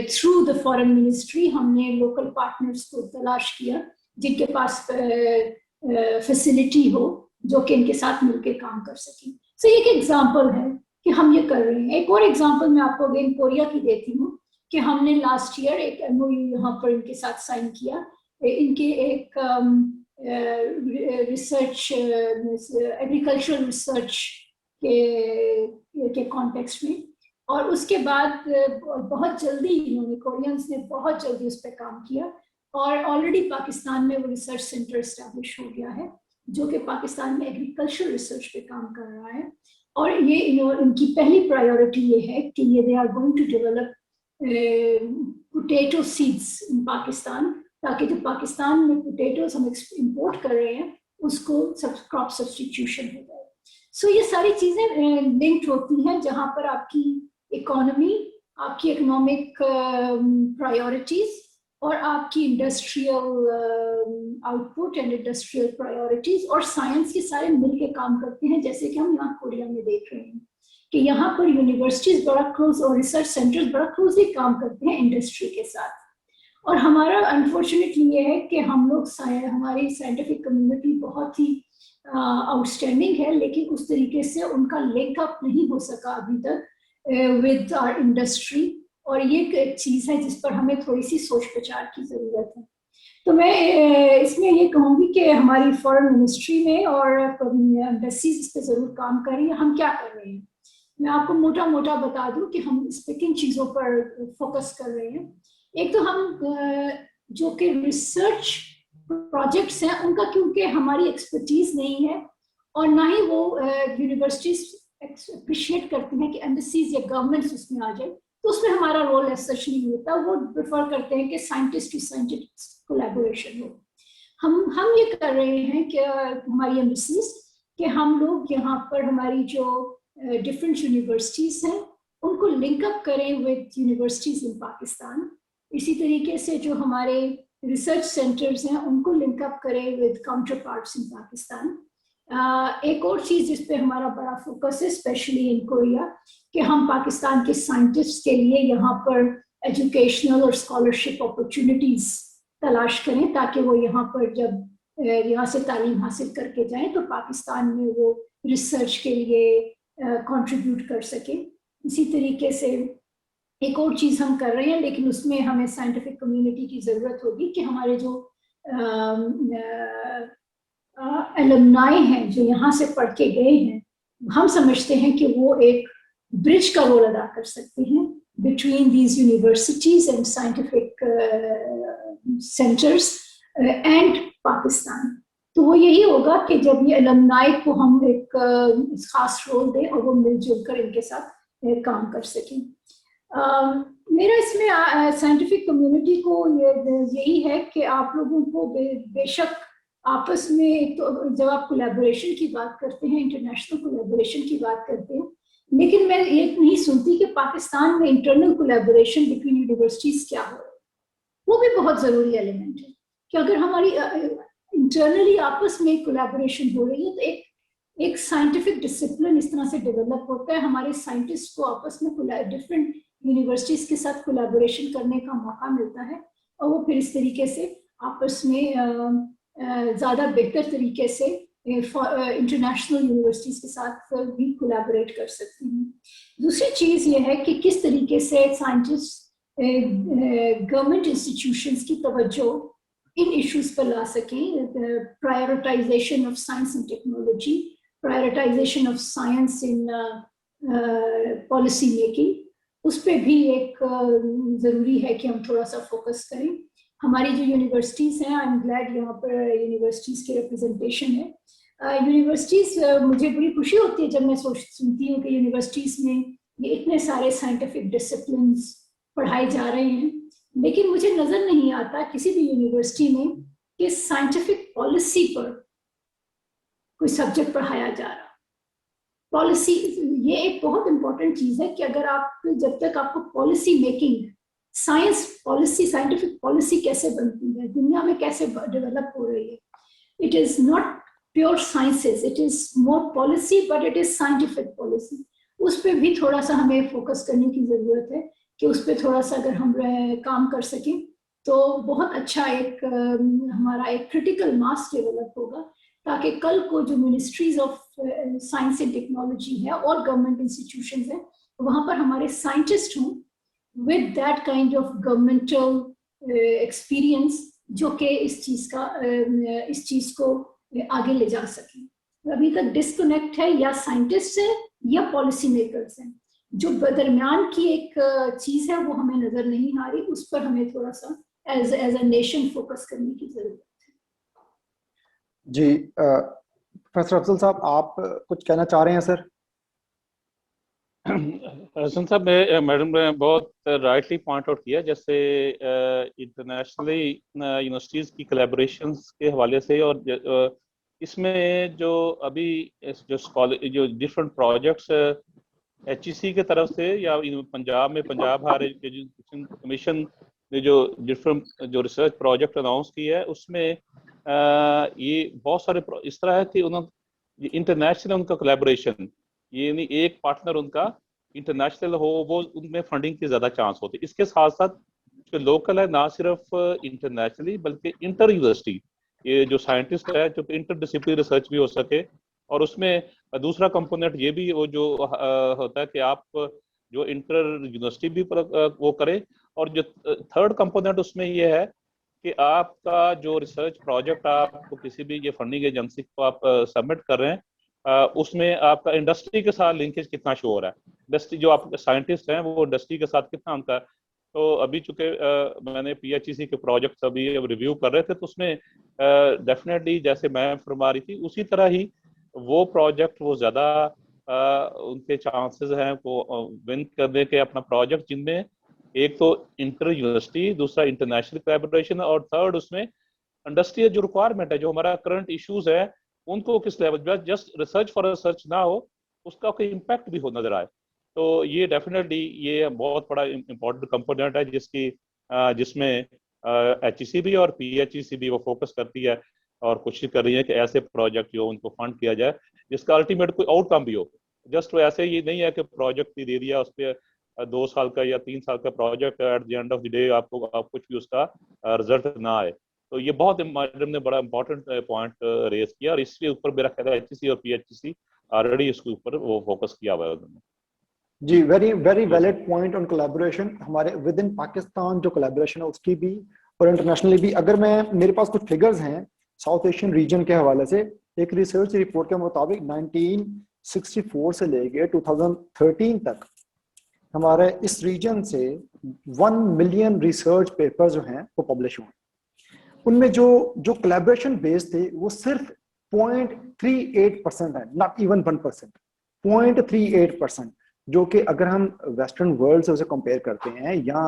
थ्रू द फॉरेन मिनिस्ट्री हमने लोकल पार्टनर्स को तलाश किया जिनके पास फैसिलिटी हो, जो कि इनके साथ मिलकर काम कर सकें। सो एक एग्जांपल है कि हम ये कर रहे हैं। एक और एग्जांपल मैं आपको अगेन कोरिया की देती हूँ कि हमने लास्ट ईयर एक MOU यहाँ पर इनके साथ साइन किया। इनके एक रिसर्च एग्रीकल्चरल रिसर्च के कॉन्टेक्स्ट में, और उसके बाद बहुत जल्दी इन्होंने कोरियंस ने बहुत जल्दी उस पर काम किया और ऑलरेडी पाकिस्तान में वो रिसर्च सेंटर एस्टैब्लिश हो गया है जो कि पाकिस्तान में एग्रीकल्चर रिसर्च पे काम कर रहा है। और ये इनकी पहली प्रायोरिटी ये है कि ये they are going to develop potato seeds in Pakistan, ताकि जो पाकिस्तान में पोटैटोज हम इंपोर्ट कर रहे हैं उसको क्रॉप सब्स्टिट्यूशन हो जाए। सो ये सारी चीज़ें लिंक्ड होती हैं जहाँ पर आपकी इकोनॉमी, आपकी इकोनॉमिक प्रायोरिटीज़ और आपकी industrial output and industrial priorities और साइंस के सारे मिलके काम करते हैं। जैसे कि हम यहाँ कोरिया में देख रहे हैं कि यहाँ पर यूनिवर्सिटीज बड़ा क्लोज और रिसर्च सेंटर्स बड़ा क्लोजली काम करते हैं इंडस्ट्री के साथ। और हमारा अनफॉर्चुनेटली ये है कि हम लोग हमारी साइंटिफिक कम्युनिटी बहुत ही आउटस्टैंडिंग है, लेकिन उस तरीके से उनका लिंक अप नहीं हो सका अभी तक विद आवर इंडस्ट्री, और ये एक चीज़ है जिस पर हमें थोड़ी सी सोच विचार की ज़रूरत है। तो मैं इसमें ये कहूँगी कि हमारी फॉरेन मिनिस्ट्री में और एम्बेसीज इस पर ज़रूर काम कर रही है। हम क्या कर रहे हैं, मैं आपको मोटा मोटा बता दूं कि हम इस पर किन चीज़ों पर फोकस कर रहे हैं। एक तो हम जो कि रिसर्च प्रोजेक्ट्स हैं उनका क्योंकि हमारी एक्सपर्टीज नहीं है और ना ही वो यूनिवर्सिटीज अप्रिशिएट करती हैं कि एम्बेसीज या गवर्नमेंट्स उसमें आ जाए, तो उसमें हमारा रोल ऐसा नहीं होता। वो प्रेफर करते हैं कि साइंटिस्ट टू साइंटिस्ट कोलैबोरेशन हो। हम ये कर रहे हैं कि हमारी एम्बेसीज कि हम लोग यहाँ पर हमारी जो डिफरेंट यूनिवर्सिटीज हैं उनको लिंक अप करें विद यूनिवर्सिटीज इन पाकिस्तान। इसी तरीके से जो हमारे रिसर्च सेंटर्स हैं उनको लिंक अप करें with counter parts in Pakistan. एक और चीज़ जिस पे हमारा बड़ा फोकस है स्पेशली इन कोरिया, कि हम पाकिस्तान के साइंटिस्ट के लिए यहाँ पर एजुकेशनल और स्कॉलरशिप अपॉर्चुनिटीज़ तलाश करें, ताकि वो यहाँ पर जब यहाँ से तालीम हासिल करके जाएं तो पाकिस्तान में वो रिसर्च के लिए कंट्रीब्यूट कर सकें। इसी तरीके से एक और चीज़ हम कर रहे हैं, लेकिन उसमें हमें साइंटिफिक कम्युनिटी की ज़रूरत होगी कि हमारे जो एलुमनाई हैं जो यहाँ से पढ़ के गए हैं, हम समझते हैं कि वो एक ब्रिज का रोल अदा कर सकते हैं between these universities and scientific centres and Pakistan. तो वो यही होगा कि जब ये एलुमनाई को हम एक खास रोल दें और वो मिलजुल कर इनके साथ काम कर सकें। मेरा इसमें साइंटिफिक कम्युनिटी को यही है कि आप लोगों को बेशक आपस में, तो जब आप कोलैबोरेशन की बात करते हैं, इंटरनेशनल कोलैबोरेशन की बात करते हैं, लेकिन मैं ये नहीं सुनती कि पाकिस्तान में इंटरनल कोलैबोरेशन बिटवीन यूनिवर्सिटीज क्या हो रहा है। वो भी बहुत ज़रूरी एलिमेंट है कि अगर हमारी इंटरनली आपस में कोलैबोरेशन हो रही है तो एक साइंटिफिक डिसिप्लिन इस तरह से डेवलप होता है, हमारे साइंटिस्ट को आपस में डिफरेंट यूनिवर्सिटीज के साथ कोलैबोरेशन करने का मौका मिलता है और वो फिर इस तरीके से आपस में ज़्यादा बेहतर तरीके से इंटरनेशनल यूनिवर्सिटीज़ के साथ भी कोलैबोरेट कर सकती हैं। दूसरी चीज़ ये है कि किस तरीके से साइंटिस्ट गवर्नमेंट इंस्टीट्यूशंस की तवज्जो इन इश्यूज पर ला सकें। Prioritisation of science and technology, prioritisation of science in policy making, उस पर भी एक ज़रूरी है कि हम थोड़ा सा फोकस करें। ہماری جو یونیورسٹیز ہیں, آئی ایم گلیڈ یہاں پر یونیورسٹیز کے ریپرزنٹیشن ہے. یونیورسٹیز مجھے بڑی خوشی ہوتی ہے جب میں سنتی ہوں کہ یونیورسٹیز میں یہ اتنے سارے سائنٹیفک ڈسپلنس پڑھائے جا رہے ہیں, لیکن مجھے نظر نہیں آتا کسی بھی یونیورسٹی میں کہ سائنٹیفک پالیسی پر کوئی سبجیکٹ پڑھایا جا رہا. پالیسی یہ ایک بہت امپورٹنٹ چیز ہے کہ اگر آپ جب تک آپ کو policy making, science policy, scientific policy کیسے بنتی ہے, دنیا میں کیسے ڈیولپ ہو رہی ہے, it is not pure sciences, it is more policy but it is scientific policy. اس پہ بھی تھوڑا سا ہمیں فوکس کرنے کی ضرورت ہے کہ اس پہ تھوڑا سا اگر ہم کام کر سکیں تو بہت اچھا ایک ہمارا ایک کرٹیکل ماس ڈیولپ ہوگا, تاکہ کل کو جو ministries of science and technology ہے اور گورنمنٹ انسٹیٹیوشنز ہیں وہاں پر ہمارے سائنٹسٹ ہوں with that kind of governmental experience جو کہ اس چیز کو آگے لے جا سکیں. ابھی تک ڈسکنیکٹ ہے یا سائنٹسٹ ہے یا پالیسی میکرز ہیں, جو درمیان کی ایک چیز ہے وہ ہمیں نظر نہیں آ رہی, اس پر ہمیں تھوڑا سا ایز اے نیشن فوکس کرنے کی ضرورت ہے. جی پروفیسر افضل صاحب آپ کچھ کہنا چاہ رہے ہیں سر؟ حسن صاحب میڈم نے بہت رائٹلی پوائنٹ آؤٹ کیا, جیسے انٹرنیشنلی یونیورسٹیز کی کلیبوریشنز کے حوالے سے, اور اس میں جو ابھی جو ڈفرینٹ پروجیکٹس ایچ ای سی کے طرف سے یا پنجاب میں پنجاب ہائر ایجوکیشن کمیشن نے جو ڈفرینٹ جو ریسرچ پروجیکٹ اناؤنس کی ہے, اس میں یہ بہت سارے اس طرح ہے کہ انٹرنیشنل ان کا کلیبوریشن, یعنی ایک پارٹنر ان کا انٹرنیشنل ہو, وہ ان میں فنڈنگ کی زیادہ چانس ہوتی ہے. اس کے ساتھ ساتھ جو لوکل ہے نہ صرف انٹرنیشنلی بلکہ انٹر یونیورسٹی, یہ جو سائنٹسٹ ہے جو انٹر ڈسپلن ریسرچ بھی ہو سکے, اور اس میں دوسرا کمپوننٹ یہ بھی وہ جو ہوتا ہے کہ آپ جو انٹر یونیورسٹی بھی وہ کرے, اور جو تھرڈ کمپوننٹ اس میں یہ ہے کہ آپ کا جو ریسرچ پروجیکٹ آپ کو کسی بھی یہ فنڈنگ ایجنسی کو آپ سبمٹ کر رہے ہیں, اس میں آپ کا انڈسٹری کے ساتھ لنکیج کتنا شو ہو رہا ہے, انڈسٹری جو آپ سائنٹسٹ ہیں وہ انڈسٹری کے ساتھ کتنا ان کا. تو ابھی چونکہ میں نے پی ایچ ای سی کے پروجیکٹس ابھی ریویو کر رہے تھے, تو اس میں ڈیفینیٹلی جیسے میں فرما رہی تھی اسی طرح ہی وہ پروجیکٹ وہ زیادہ ان کے چانسز ہیں وہ ون کرنے کے اپنا پروجیکٹ, جن میں ایک تو انٹر یونیورسٹی, دوسرا انٹرنیشنل کولیبوریشن, اور تھرڈ اس میں انڈسٹری جو ریکوائرمنٹ ہے, جو ہمارا کرنٹ ایشوز ہے ان کو کس level, just research for research نہ ہو, اس کا کوئی امپیکٹ بھی ہو نظر آئے. تو یہ ڈیفینیٹلی یہ بہت بڑا امپورٹنٹ کمپوننٹ ہے جس میں ایچ ای سی بھی اور پی ایچ ای سی بھی وہ فوکس کرتی ہے اور کوشش کر رہی ہے کہ ایسے پروجیکٹ جو ان کو فنڈ کیا جائے جس کا الٹیمیٹ کوئی آؤٹ کم بھی ہو. جسٹ ایسے یہ نہیں ہے کہ پروجیکٹ دے دیا, اس پہ 2 سال کا یا 3 سال کا project, at the end of the day آپ کچھ بھی اس کا رزلٹ نہ آئے. تو یہ بہت میڈم نے بڑا امپورٹنٹ پوائنٹ ریز کیا, اور اس کے اوپر میرا خیال ہے ایچ ای سی اور پی ایچ ای سی آلریڈی اس کے اوپر وہ فوکس کیا ہوا ہے انہوں نے. جی very valid point on collaboration. ہمارے ود ان پاکستان جو کولیبوریشن ہے اس کی بھی اور انٹرنیشنلی بھی, اگر میرے پاس کچھ فگرز ہیں ساؤتھ ایشین ریجن کے حوالے سے. ایک ریسرچ رپورٹ کے مطابق 1964 سے لے کے 2013 تک ہمارے اس ریجن سے 1 ملین ریسرچ پیپر جو ہیں وہ پبلش ہوئے. ان میں جو کولیبوریشن بیس تھے وہ صرف 0.38% ہے, ناٹ ایون 1%, 0.38%, جو کہ اگر ہم ویسٹرن ورلڈ سے اسے کمپیئر کرتے ہیں یا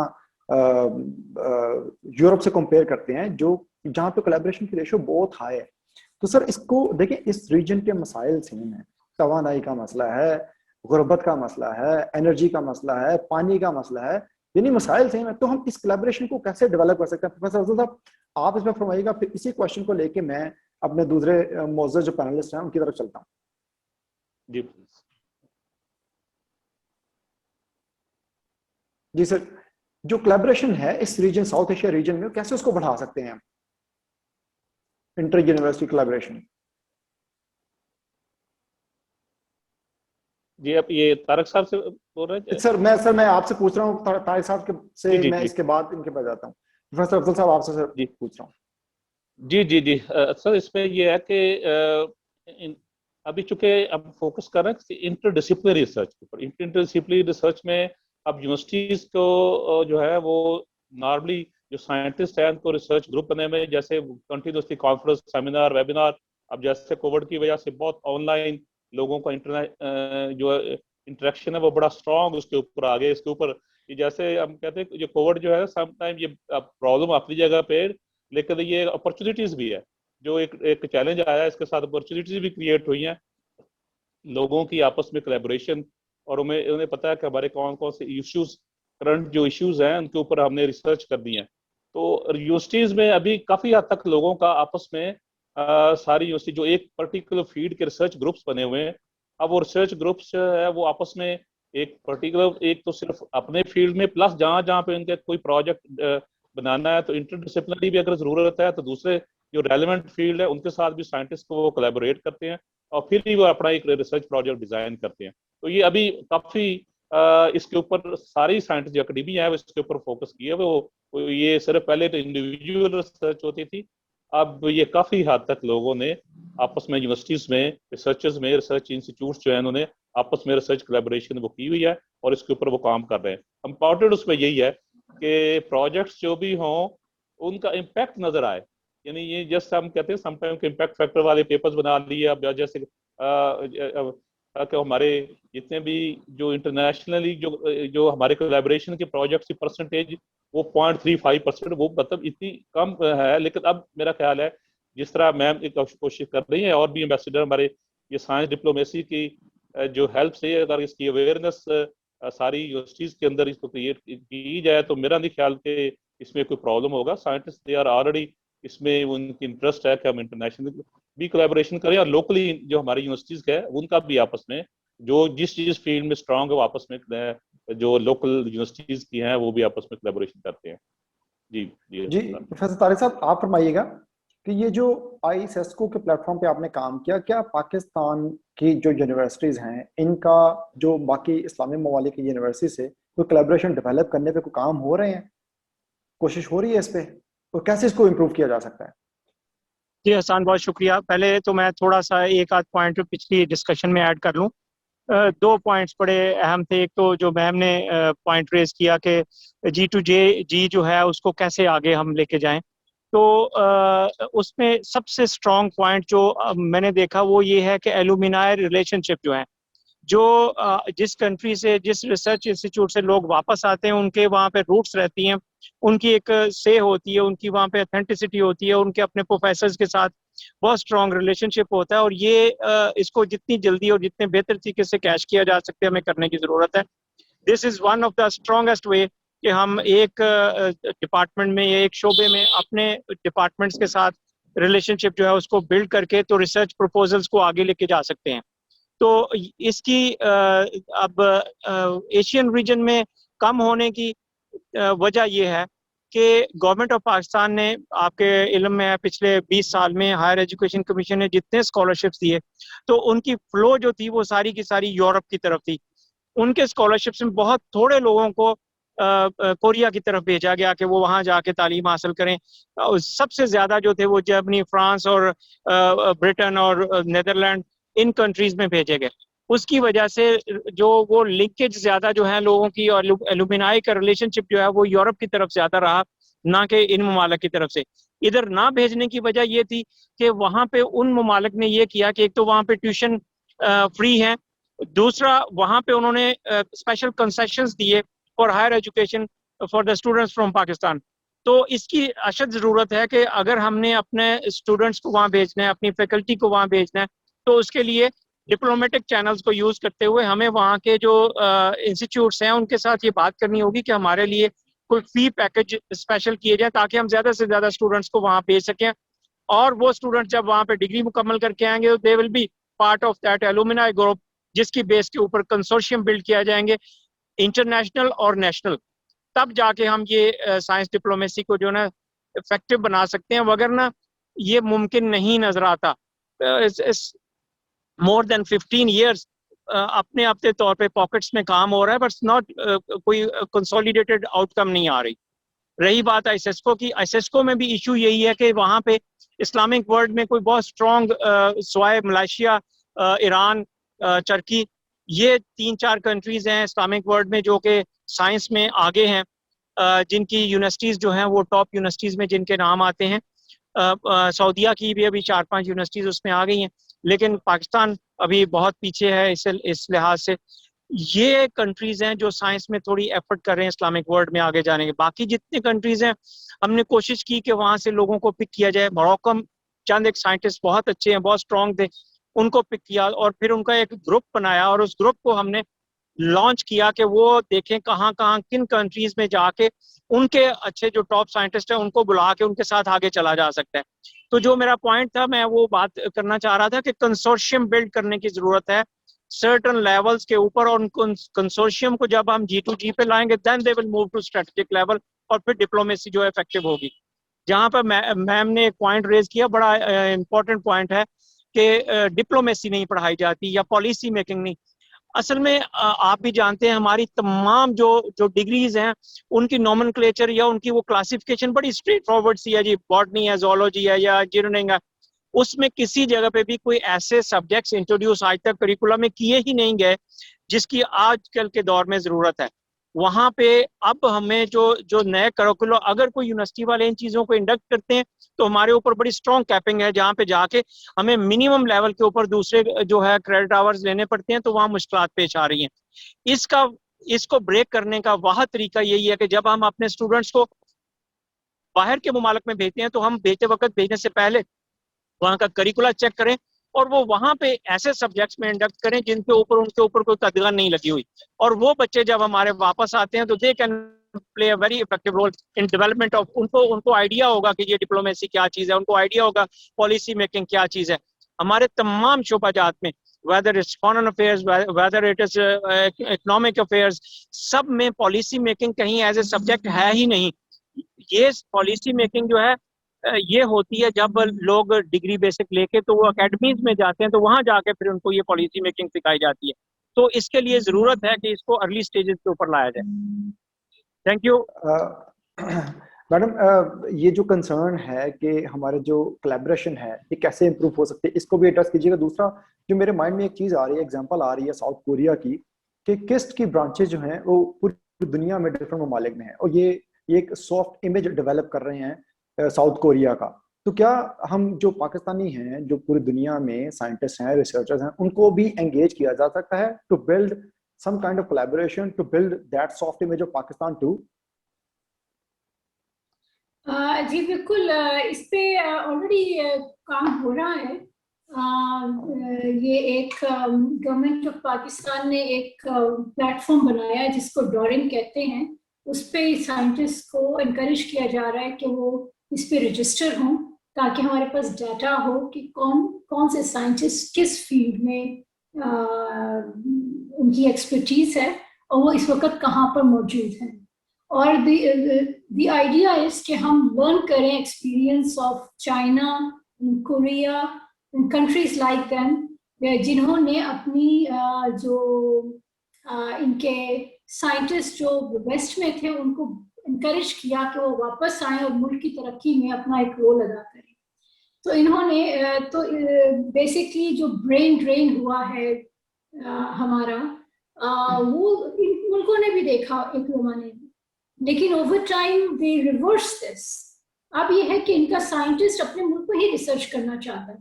یورپ سے کمپیئر کرتے ہیں جو جہاں پہ کولیبوریشن کی ریشو بہت ہائی ہے. تو سر اس کو دیکھیں, اس ریجن کے مسائل سیم ہیں, توانائی کا مسئلہ ہے, غربت کا مسئلہ ہے, انرجی کا مسئلہ ہے, پانی کا مسئلہ ہے, یعنی مسائل سیم ہیں. تو ہم اس کولیبوریشن کو کیسے ڈیولپ کر سکتے ہیں؟ پروفیسر افضل صاحب آپ اس میں فرمائیے گا, پھر اسی کوشچن کو لے کے میں اپنے دوسرے معزز جو پینلسٹ ہیں ان کی طرف چلتا ہوں. جی جی سر, جو کولیبوریشن ہے اس ریجن ساؤتھ ایشیا ریجن میں کیسے اس کو بڑھا سکتے ہیں ہم, انٹر یونیورسٹی کولیبوریشن؟ جی آپ یہ طارق صاحب سے بول رہے ہیں؟ سر میں آپ سے پوچھ رہا ہوں, طارق صاحب سے میں اس کے بعد ان کے پاس جاتا ہوں. پروفیسر افضل صاحب آپ سے سر پوچھ رہا ہوں. جی سر اس میں یہ ہے کہ ابھی چونکہ اب فوکس کر رہے ہیں انٹر ڈسپلنری ریسرچ کے اوپر. انٹر ڈسپلنری ریسرچ میں اب یونیورسٹیز کو جو ہے وہ نارملی जो साइंटिस्ट हैं उनको रिसर्च ग्रुप बने हुए हैं, जैसे कंटिन्यूसली कॉन्फ्रेंस, सेमिनार, वेबिनार. अब जैसे कोविड की वजह से बहुत ऑनलाइन लोगों का इंटरनेट जो इंटरेक्शन है वो बड़ा स्ट्रॉन्ग उसके ऊपर आ गया. इसके ऊपर जैसे हम कहते हैं जो कोविड जो है समटाइम ये प्रॉब्लम अपनी जगह पे, लेकिन ये अपॉर्चुनिटीज भी है. जो एक चैलेंज आया है इसके साथ अपॉर्चुनिटीज भी क्रिएट हुई हैं, लोगों की आपस में कोलैबोरेशन, और उन्हें पता है कि हमारे कौन कौन से इश्यूज, करंट जो इश्यूज हैं उनके ऊपर हमने रिसर्च कर दी है. तो यूनिवर्सिटीज में अभी काफी हद तक लोगों का आपस में सारी यूनिवर्सिटी जो एक पर्टिकुलर फील्ड के रिसर्च ग्रुप्स बने हुए हैं, अब वो रिसर्च ग्रुप्स है वो आपस में एक पर्टिकुलर, एक तो सिर्फ अपने फील्ड में, प्लस जहाँ जहाँ पे उनके कोई प्रोजेक्ट बनाना है तो इंटरडिसिप्लिनरी भी अगर जरूरत है तो दूसरे जो रेलिवेंट फील्ड है उनके साथ भी साइंटिस्ट को वो कोलैबोरेट करते हैं और फिर ही वो अपना एक रिसर्च प्रोजेक्ट डिजाइन करते हैं. तो ये अभी काफी इसके ऊपर सारी साइंटिस्ट जो अकेडमिया है वो इसके ऊपर फोकस किया है. वो ये सिर्फ पहले तो इंडिविजुअल रिसर्च होती थी, अब ये काफी हद तक लोगों ने आपस में यूनिवर्सिटीज में, रिसर्चर्स में, रिसर्च इंस्टीट्यूट्स जो है उन्होंने आपस में रिसर्च कोलैबोरेशन वो की हुई है और इसके ऊपर वो काम कर रहे हैं. इम्पोर्टेंट उसमें यही है कि प्रोजेक्ट्स जो भी हों उनका इम्पैक्ट नजर आए. यानी ये जस्ट हम कहते हैं समटाइम इम्पैक्ट फैक्टर वाले पेपर्स बना लिए. अब जैसे कि हमारे जितने भी जो इंटरनेशनली जो हमारे कोलैबोरेशन के प्रोजेक्ट्स की परसेंटेज वो 0.35%, वो मतलब इतनी कम है. लेकिन अब मेरा ख्याल है जिस तरह मैम एक कोशिश कर रही है और भी एम्बेसडर हमारे, ये साइंस डिप्लोमेसी की जो हेल्प से अगर इसकी अवेयरनेस सारी यूनिवर्सिटीज के अंदर इसको क्रिएट की जाए तो मेरा नहीं ख्याल कि इसमें कोई प्रॉब्लम होगा. साइंटिस्ट दे आर ऑलरेडी इसमें उनकी इंटरेस्ट है कि हम इंटरनेशनल भी कोलैबोरेशन करें और लोकली जो हमारी यूनिवर्सिटीज है उनका भी आपस में जो जिस फील्ड में स्ट्रांग है वो आपस में जो लोकल यूनिवर्सिटीज की हैं वो भी आपस में कोलैबोरेशन करते हैं. जी प्रोफेसर तारिक साहब, आप फरमाइएगा कि ये जो आईसेस्को के प्लेटफॉर्म पे आपने काम किया, क्या पाकिस्तान की जो यूनिवर्सिटीज़ हैं इनका जो बाकी इस्लामी ममालिक की यूनिवर्सिटी से कोई कोलैबोरेशन डेवलप करने पे कोई काम हो रहे हैं, कोशिश हो रही है इस पे, और कैसे इसको इम्प्रूव किया जा सकता है? जी हसन, बहुत शुक्रिया. पहले तो मैं थोड़ा सा एक आध पॉइंट पिछली डिस्कशन में ऐड कर लूँ. 2 पॉइंट्स बड़े अहम थे. एक तो जो मैम ने पॉइंट रेज किया कि G2G जो है उसको कैसे आगे हम लेके जाएं, तो उसमें सबसे स्ट्रॉन्ग पॉइंट जो मैंने देखा वो ये है कि एलुमिनाई रिलेशनशिप जो है, जो जिस कंट्री से, जिस रिसर्च इंस्टीट्यूट से लोग वापस आते हैं उनके वहाँ पे रूट्स रहती हैं, उनकी एक से होती है, उनकी वहाँ पे ऑथेंटिसिटी होती है, उनके अपने प्रोफेसर्स के साथ बहुत स्ट्रॉन्ग रिलेशनशिप होता है. और ये इसको जितनी जल्दी और जितने बेहतर तरीके से कैश किया जा सकते हैं हमें करने की ज़रूरत है. This is one of the strongest way कि हम एक डिपार्टमेंट में या एक शोबे में अपने डिपार्टमेंट्स के साथ रिलेशनशिप जो है उसको बिल्ड करके तो रिसर्च प्रपोजल्स को आगे लेके जा सकते हैं. तो इसकी अब एशियन रीजन में कम होने की वजह यह है कि गवर्नमेंट ऑफ पाकिस्तान ने, आपके इल्म में है, पिछले 20 साल में हायर एजुकेशन कमीशन ने जितने स्कॉलरशिप्स दिए तो उनकी फ्लो जो थी वो सारी की सारी यूरोप की तरफ थी. उनके स्कॉलरशिप्स में बहुत थोड़े लोगों को कोरिया की तरफ भेजा गया कि वो वहाँ जाके तालीम हासिल करें. सबसे ज़्यादा जो थे वो जर्मनी, फ्रांस और ब्रिटेन और नीदरलैंड, इन कंट्रीज में भेजे गए. उसकी वजह से जो वो लिंकेज ज़्यादा जो है लोगों की और एलुमिनाई का रिलेशनशिप जो है वो यूरोप की तरफ ज़्यादा रहा, ना कि इन ममालिक की तरफ से. इधर ना भेजने की वजह ये थी कि वहाँ पे उन ममालिक ने ये किया कि एक तो वहाँ पे ट्यूशन फ्री है, दूसरा वहाँ पे उन्होंने स्पेशल कंसेशंस दिए for higher education for the students from Pakistan. तो इसकी अशद ज़रूरत है कि अगर हमने अपने स्टूडेंट्स को वहाँ भेजना है, अपनी फैकल्टी को वहाँ भेजना है, तो उसके लिए डिप्लोमेटिक चैनल्स को यूज़ करते हुए हमें वहाँ के जो इंस्टीट्यूट्स हैं उनके साथ ये बात करनी होगी कि हमारे लिए कोई फी पैकेज स्पेशल किए जाए ताकि हम ज़्यादा से ज़्यादा स्टूडेंट्स को वहाँ भेज सकें. और वो स्टूडेंट्स जब वहाँ पे डिग्री मुकम्मल करके आएंगे तो they will be part of that alumni group, जिसकी बेस के ऊपर कंसोर्शियम बिल्ड किया जाएंगे इंटरनेशनल और नेशनल. तब जाके हम ये साइंस डिप्लोमेसी को जो ना इफेक्टिव बना सकते हैं, वगरना ये मुमकिन नहीं नजर आता. मोर देन 15 years अपने अपने तौर पे पॉकेट्स में काम हो रहा है, बट नॉट कोई कंसोलिडेटेड आउटकम नहीं आ रही. रही बात आईसेस्को की, आईसेस्को में भी इशू यही है कि वहाँ पे इस्लामिक वर्ल्ड में कोई बहुत स्ट्रॉन्ग स्वाय मलेशिया, ईरान, टर्की, ये 3-4 कंट्रीज हैं इस्लामिक वर्ल्ड में जो कि साइंस में आगे हैं. जिनकी यूनिवर्सिटीज़ जो हैं वो टॉप यूनिवर्सिटीज़ में जिनके नाम आते हैं. सऊदीया की भी अभी 4-5 यूनिवर्सिटीज़ उसमें आ गई हैं, लेकिन पाकिस्तान अभी बहुत पीछे है इस लिहाज से. ये कंट्रीज़ हैं जो साइंस में थोड़ी एफर्ट कर रहे हैं इस्लामिक वर्ल्ड में आगे जाने के. बाकी जितने कंट्रीज़ हैं हमने कोशिश की कि वहाँ से लोगों को पिक किया जाए. मोरक्को चंद एक साइंटिस्ट बहुत अच्छे हैं, बहुत स्ट्रॉन्ग थे, उनको पिक किया और फिर उनका एक ग्रुप बनाया और उस ग्रुप को हमने लॉन्च किया कि वो देखें कहाँ कहाँ किन कंट्रीज में जाके उनके अच्छे जो टॉप साइंटिस्ट हैं उनको बुला के उनके साथ आगे चला जा सकता है. तो जो मेरा पॉइंट था मैं वो बात करना चाह रहा था कि कंसोर्शियम बिल्ड करने की जरूरत है सर्टन लेवल्स के ऊपर, और उन कंसोर्शियम को जब हम G2G पे लाएंगे then they will move to strategic level और फिर डिप्लोमेसी जो इफेक्टिव होगी. जहाँ पर मैम ने एक पॉइंट रेज किया, बड़ा इंपॉर्टेंट पॉइंट है कि डिप्लोमेसी नहीं पढ़ाई जाती या पॉलिसी मेकिंग नहीं. असल में आप भी जानते हैं हमारी तमाम जो डिग्रीज हैं उनकी नॉमेनक्लेचर या उनकी वो क्लासिफिकेशन बड़ी स्ट्रेट फॉरवर्ड सी है जी. बॉटनी है, जोलॉजी है या इंजीनियरिंग है, उसमें किसी जगह पे भी कोई ऐसे सब्जेक्ट्स इंट्रोड्यूस आज तक करिकुलम में किए ही नहीं गए जिसकी आजकल के दौर में ज़रूरत है. वहाँ पे अब हमें जो नए करिकुलम, अगर कोई यूनिवर्सिटी वाले इन चीज़ों को इंडक्ट करते हैं तो हमारे ऊपर बड़ी स्ट्रॉन्ग कैपिंग है, जहाँ पे जाके हमें मिनिमम लेवल के ऊपर दूसरे जो है क्रेडिट आवर्स लेने पड़ते हैं, तो वहाँ मुश्किलात पेश आ रही हैं. इसको ब्रेक करने का वाह तरीका यही है कि जब हम अपने स्टूडेंट्स को बाहर के मुमालिक में भेजते हैं तो हम भेजते वक्त भेजने से पहले वहाँ का करिकुलर चेक करें और वो वहाँ पे ऐसे सब्जेक्ट्स में इंडक्ट करें जिनके ऊपर उनके ऊपर कोई कदगन नहीं लगी हुई, और वो बच्चे जब हमारे वापस आते हैं तो they can play a very effective role in development of. उनको आइडिया होगा कि ये डिप्लोमेसी क्या चीज़ है, उनको आइडिया होगा पॉलिसी मेकिंग क्या चीज़ है. हमारे तमाम शोबाजात में whether it's foreign affairs, whether it is economic affairs, सब में पॉलिसी मेकिंग कहीं एज ए सब्जेक्ट है ही नहीं. ये पॉलिसी मेकिंग जो है ये होती है जब लोग डिग्री बेसिक लेके तो वो अकेडमीज में जाते हैं, तो वहाँ जाके फिर उनको ये पॉलिसी मेकिंग सिखाई जाती है. तो इसके लिए ज़रूरत है कि इसको अर्ली स्टेजेस के ऊपर लाया जाए. Thank you. मैडम, ये जो कंसर्न है कि हमारे जो कोलैबोरेशन है ये कैसे इंप्रूव हो सकते हैं, इसको भी एड्रेस कीजिएगा. दूसरा जो मेरे माइंड में एक चीज़ आ रही है, एग्जांपल आ रही है साउथ कोरिया की, कि किस्ट की ब्रांचेज जो हैं वो पूरी दुनिया में डिफरेंट ममालिक में हैं और ये एक सॉफ्ट इमेज डेवलप कर रहे हैं साउथ कोरिया का. तो क्या हम जो पाकिस्तानी हैं, जो पूरी दुनिया में साइंटिस्ट हैं, रिसर्चर्स हैं, उनको भी एंगेज किया जा सकता है to build some kind of collaboration to build that soft image of Pakistan too? जी बिल्कुल, इस पे ऑलरेडी काम हो रहा है. ये एक गवर्नमेंट ऑफ पाकिस्तान ने एक प्लेटफॉर्म बनाया है जिसको डॉरिन कहते हैं. उस पे साइंटिस्ट को इनकरेज किया जा रहा है कि वो इस पे रजिस्टर हों ताकि हमारे पास डाटा हो कि कौन से साइंटिस्ट किस फील्ड में उनकी एक्सपर्टीज है और वो इस वक्त कहाँ पर मौजूद हैं. और द आइडिया इज कि हम लर्न करें experience of China, Korea, countries like them जिन्होंने अपनी जो इनके साइंटिस्ट जो वेस्ट में थे उनको इनकरेज किया कि वो वापस आए और मुल्क की तरक्की में अपना एक रोल अदा करें. तो इन्होंने तो बेसिकली जो ब्रेन ड्रेन हुआ है हमारा, वो इन मुल्कों ने भी देखा एक जमाने में, लेकिन over time they reverse this. अब ये है कि इनका साइंटिस्ट अपने मुल्क में ही रिसर्च करना चाहता है,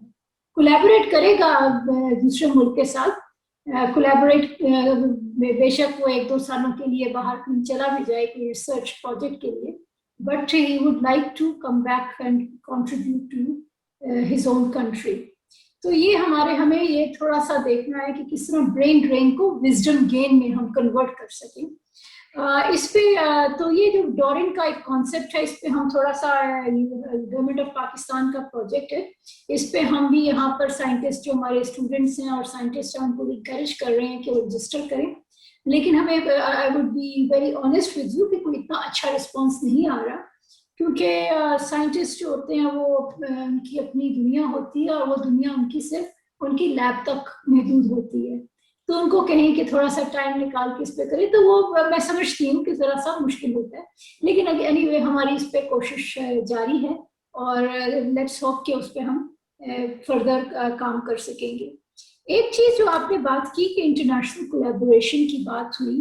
कोलैबोरेट करेगा दूसरे मुल्क के साथ, कोलैबोरेट बेशक वो 1-2 सालों के लिए बाहर कहीं चला भी जाए कोई रिसर्च प्रोजेक्ट के लिए, but he would like to come back and contribute to his own country. तो ये हमें ये थोड़ा सा देखना है कि किस तरह ब्रेन ड्रेन को विजडम गेन में हम कन्वर्ट कर सकें. इस पे तो ये जो डॉरिन का एक कॉन्सेप्ट है, इस पे हम थोड़ा सा गवर्नमेंट ऑफ पाकिस्तान का प्रोजेक्ट है, इस पे हम भी यहाँ पर साइंटिस्ट जो हमारे स्टूडेंट्स हैं और साइंटिस्ट हैं उनको इंकरेज कर रहे हैं कि वो रजिस्टर करें. लेकिन हमें I would be very honest with you कि कोई इतना अच्छा रिस्पॉन्स नहीं आ रहा, क्योंकि साइंटिस्ट जो होते हैं वो उनकी अपनी दुनिया होती है और वो दुनिया उनकी सिर्फ उनकी लैब तक महदूद होती है. तो उनको कहें कि थोड़ा सा टाइम निकाल के इस पे करें तो वो मैं समझती हूँ कि ज़रा सा मुश्किल होता है. लेकिन एनीवे हमारी इस पे कोशिश जारी है और लेट्स होप कि उस पे हम फर्दर काम कर सकेंगे. एक चीज़ जो आपने बात की कि इंटरनेशनल कोलैबोरेशन की बात हुई,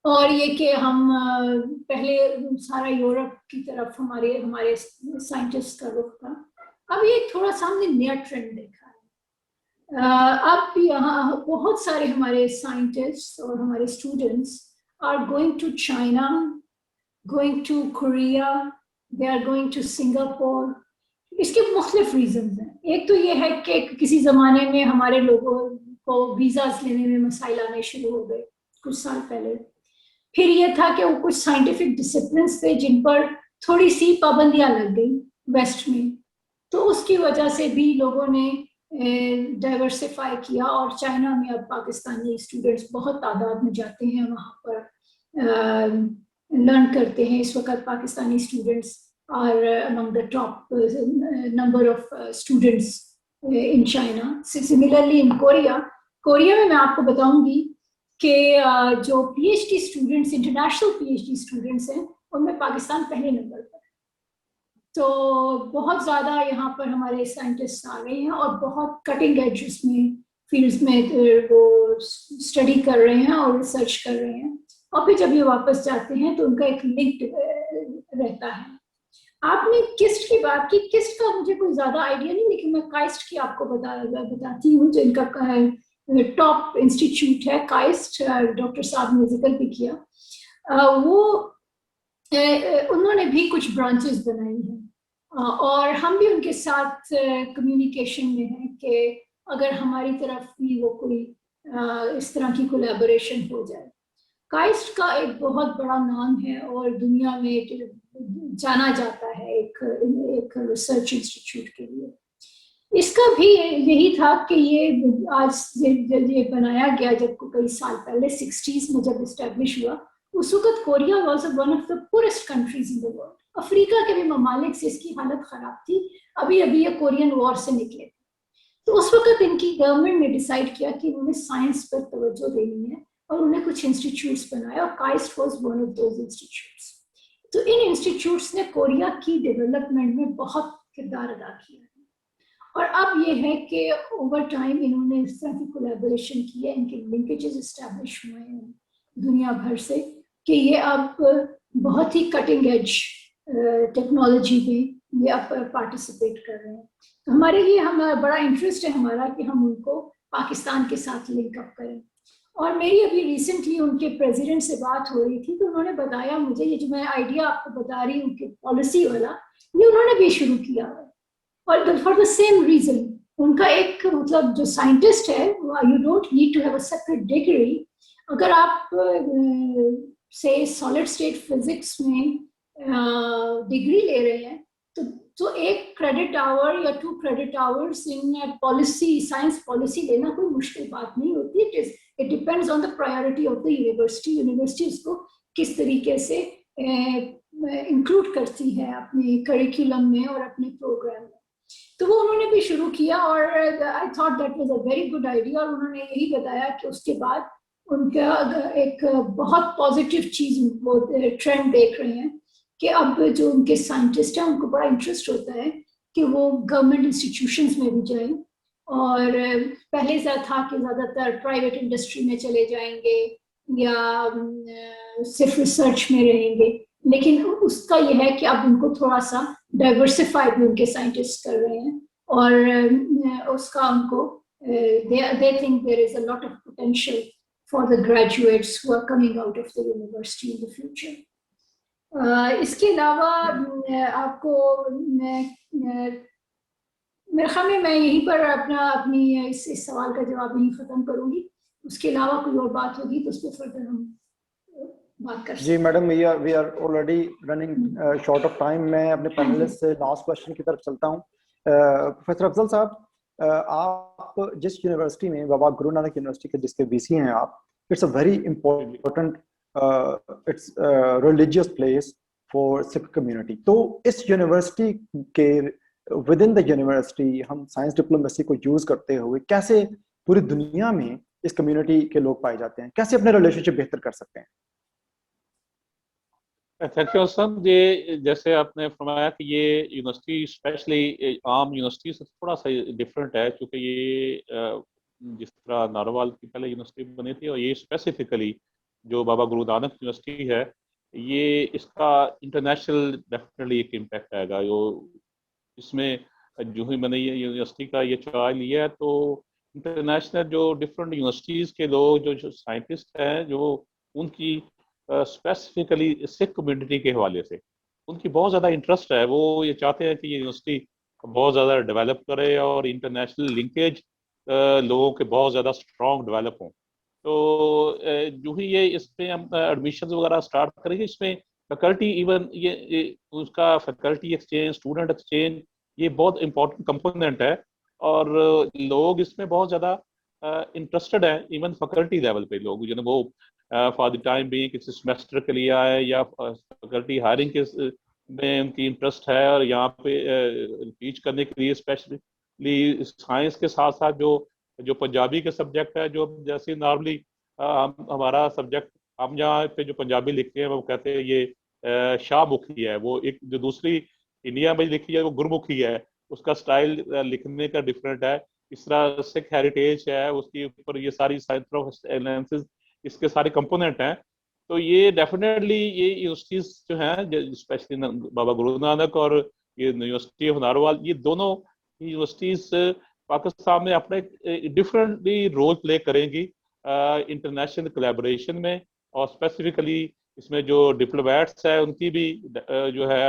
اور یہ کہ ہم پہلے سارا یورپ کی طرف ہمارے سائنٹسٹ کا رخ تھا، اب یہ تھوڑا سا ہم نے نیا ٹرینڈ دیکھا ہے. اب یہاں بہت سارے ہمارے سائنٹسٹ اور ہمارے students are going to China, going to Korea, they are going to Singapore. اس کے مختلف ریزنز ہیں. ایک تو یہ ہے کہ کسی زمانے میں ہمارے لوگوں کو ویزاز لینے میں مسائل آنے شروع ہو گئے کچھ سال پہلے. پھر یہ تھا کہ وہ کچھ سائنٹیفک ڈسپلنس تھے جن پر تھوڑی سی پابندیاں لگ گئی ویسٹ میں، تو اس کی وجہ سے بھی لوگوں نے ڈائیورسفائی کیا. اور چائنا میں اب پاکستانی اسٹوڈنٹس بہت تعداد میں جاتے ہیں وہاں پر لرن کرتے ہیں. اس وقت Pakistani students are among the top number of students in China. Similarly in Korea میں آپ کو بتاؤں گی کہ جو P H D students, international P H D students ہیں، ان میں پاکستان پہلے نمبر پر. تو بہت زیادہ یہاں پر ہمارے سائنٹسٹ آ گئے ہیں اور بہت کٹنگ ایج اس میں فیلڈس میں وہ اسٹڈی کر رہے ہیں اور ریسرچ کر رہے ہیں. اور پھر جب یہ واپس جاتے ہیں تو ان کا ایک لنک رہتا ہے. آپ نے کسٹ کی بات کی، کسٹ کا مجھے کوئی زیادہ آئیڈیا نہیں، لیکن میں کائسٹ کی آپ کو بتاتی ہوں جو ان کا ٹاپ انسٹیٹیوٹ ہے. کائسٹ ڈاکٹر صاحب نے ذکر بھی کیا، وہ انہوں نے بھی کچھ برانچز بنائی ہیں اور ہم بھی ان کے ساتھ کمیونیکیشن میں ہیں کہ اگر ہماری طرف بھی وہ کوئی اس طرح کی کولیبوریشن ہو جائے. کائسٹ کا ایک بہت بڑا نام ہے اور دنیا میں جانا جاتا ہے ایک ریسرچ انسٹیٹیوٹ کے لیے. اس کا بھی یہی تھا کہ یہ آج جب یہ بنایا گیا، جب کئی سال پہلے 60s میں جب اسٹیبلش ہوا، اس وقت Korea was one of the poorest countries in the world. افریقہ کے بھی ممالک سے اس کی حالت خراب تھی. ابھی یہ کورین وار سے نکلے تھے. تو اس وقت ان کی گورنمنٹ نے ڈیسائیڈ کیا کہ انہوں نے سائنس پر توجہ دینی ہے اور انہیں کچھ انسٹیٹیوٹس بنایا اور KAIST was one of those institutes. تو ان انسٹیٹیوٹس نے کوریا کی ڈیولپمنٹ میں بہت کردار ادا کیا ہے. اور اب یہ ہے کہ اوور ٹائم انہوں نے اس طرح کی کولیبوریشن کی ہے، ان کے لنکیجز اسٹیبلش ہوئے ہیں دنیا بھر سے کہ یہ اب بہت ہی کٹنگ ایج ٹیکنالوجی میں یہ اب پارٹیسپیٹ کر رہے ہیں. تو ہمارے لیے بڑا انٹرسٹ ہے ہمارا کہ ہم ان کو پاکستان کے ساتھ لنک اپ کریں. اور میری ابھی ریسنٹلی ان کے پریزیڈنٹ سے بات ہو رہی تھی تو انہوں نے بتایا مجھے، یہ جو میں آئیڈیا آپ کو بتا رہی ہوں کہ پالیسی والا، یہ انہوں نے بھی شروع کیا ہے. اور فار دا سیم ریزن ان کا ایک مطلب جو سائنٹسٹ ہے، you don't need to have a separate degree. اگر آپ سے سالڈ اسٹیٹ فزکس میں ڈگری لے رہے ہیں تو ایک کریڈٹ آور یا 2 credit hours in policy, science policy لینا کوئی مشکل بات نہیں ہوتی. It depends on the priority of the university. University اس کو کس طریقے سے انکلوڈ کرتی ہے اپنے کریکولم میں اور اپنے پروگرام میں. تو وہ انہوں نے بھی شروع کیا اور I thought that was a very good idea. اور انہوں نے یہی بتایا کہ اس کے بعد ان کا ایک بہت پازیٹیو چیز وہ ٹرینڈ دیکھ رہے ہیں کہ اب جو ان کے سائنٹسٹ ہیں ان کو بڑا انٹرسٹ ہوتا ہے کہ وہ گورنمنٹ انسٹیٹیوشنز میں بھی جائیں. اور پہلے سے تھا کہ زیادہ تر پرائیویٹ انڈسٹری میں چلے جائیں گے یا صرف ریسرچ میں رہیں گے، لیکن اس کا یہ ہے کہ اب ان کو تھوڑا سا ڈائیورسفائی بھی ان کے سائنٹسٹ کر رہے ہیں اور اس کا ان کو they think there is a lot of potential for the graduates who are coming out of the university in the future. اس کے علاوہ آپ کو میرے خیال میں یہیں پر اپنی اس سوال کا جواب یہیں ختم کروں گی. اس کے علاوہ کوئی اور بات ہوگی تو اس پہ فردر ہم بات کر سکتے ہیں. جی madam, we are already running short of time. میں اپنے پینلسٹ سے لاسٹ کوشچن کی طرف چلتا ہوں. پروفیسر افضل صاحب، آپ جس یونیورسٹی میں بابا گرو نانک یونیورسٹی کے جس کے وی سی ہیں آپ، it's a very important it's religious place for Sikh community. تو اس یونیورسٹی کے ود ان دا یونیورسٹی ہم سائنس ڈپلومیسی کو یوز کرتے ہوئے کیسے پوری دنیا میں اس کمیونٹی کے لوگ پائے جاتے ہیں، کیسے اپنے ریلیشن شپ بہتر کر سکتے ہیں؟ Thank you sir. یہ جیسے آپ نے فرمایا کہ یہ یونیورسٹی اسپیشلی عام یونیورسٹی سے تھوڑا سا ڈفرینٹ ہے، چونکہ یہ جس طرح ناروال کی پہلے یونیورسٹی بنی تھی اور یہ اسپیسیفکلی جو بابا گرو نانک یونیورسٹی ہے یہ اس کا انٹرنیشنل ڈیفینیٹلی ایک امپیکٹ آئے گا. اس میں جو ہی میں نے یہ یونیورسٹی کا یہ ٹرائی لیا ہے تو انٹرنیشنل جو ڈفرینٹ یونیورسٹیز کے لوگ جو سائنٹسٹ ہیں جو ان کی اسپیسیفکلی سکھ کمیونٹی کے حوالے سے ان کی بہت زیادہ انٹرسٹ ہے. وہ یہ چاہتے ہیں کہ یہ یونیورسٹی بہت زیادہ ڈیولپ کرے اور انٹرنیشنل لنکیج لوگوں کے بہت زیادہ اسٹرانگ ڈیولپ ہوں. تو جو ہی یہ اس میں ہم ایڈمیشنز وغیرہ اسٹارٹ کریں گے اس میں فیکلٹی ایون یہ اس کا فیکلٹی ایکسچینج اسٹوڈنٹ ایکسچینج یہ بہت امپورٹنٹ کمپوننٹ ہے اور لوگ اس میں بہت زیادہ انٹرسٹڈ ہیں. ایون فیکلٹی لیول پہ لوگ جو وہ فار دی ٹائم بھی کسی سیمسٹر کے لیے آئے یا فیکلٹی ہائرنگ کے میں ان کی انٹرسٹ ہے اور یہاں پہ ٹیچ کرنے کے لیے اسپیشلی سائنس کے ساتھ ساتھ جو پنجابی کے سبجیکٹ ہے جو جیسے نارملی ہمارا سبجیکٹ ہم جہاں پہ جو پنجابی لکھتے ہیں وہ کہتے ہیں یہ شاہ مکھی ہے. وہ ایک جو دوسری انڈیا میں لکھی ہے وہ گرمکھی ہے. اس کا سٹائل لکھنے کا ڈفرینٹ ہے. اس طرح سکھ ہیریٹیج ہے اس کے اوپر یہ ساری سائنس آف ایکسلنس اس کے سارے کمپوننٹ ہیں. تو یہ ڈیفینیٹلی یہ یونیورسٹیز جو ہیں اسپیشلی بابا گرو نانک اور یہ یونیورسٹی آف ناروال یہ دونوں یونیورسٹیز پاکستان میں اپنے ڈفرینٹلی رول پلے کریں گی انٹرنیشنل کولیبوریشن میں اور اسپیسیفکلی اس میں جو ڈپلومیٹس ہیں ان کی بھی جو ہے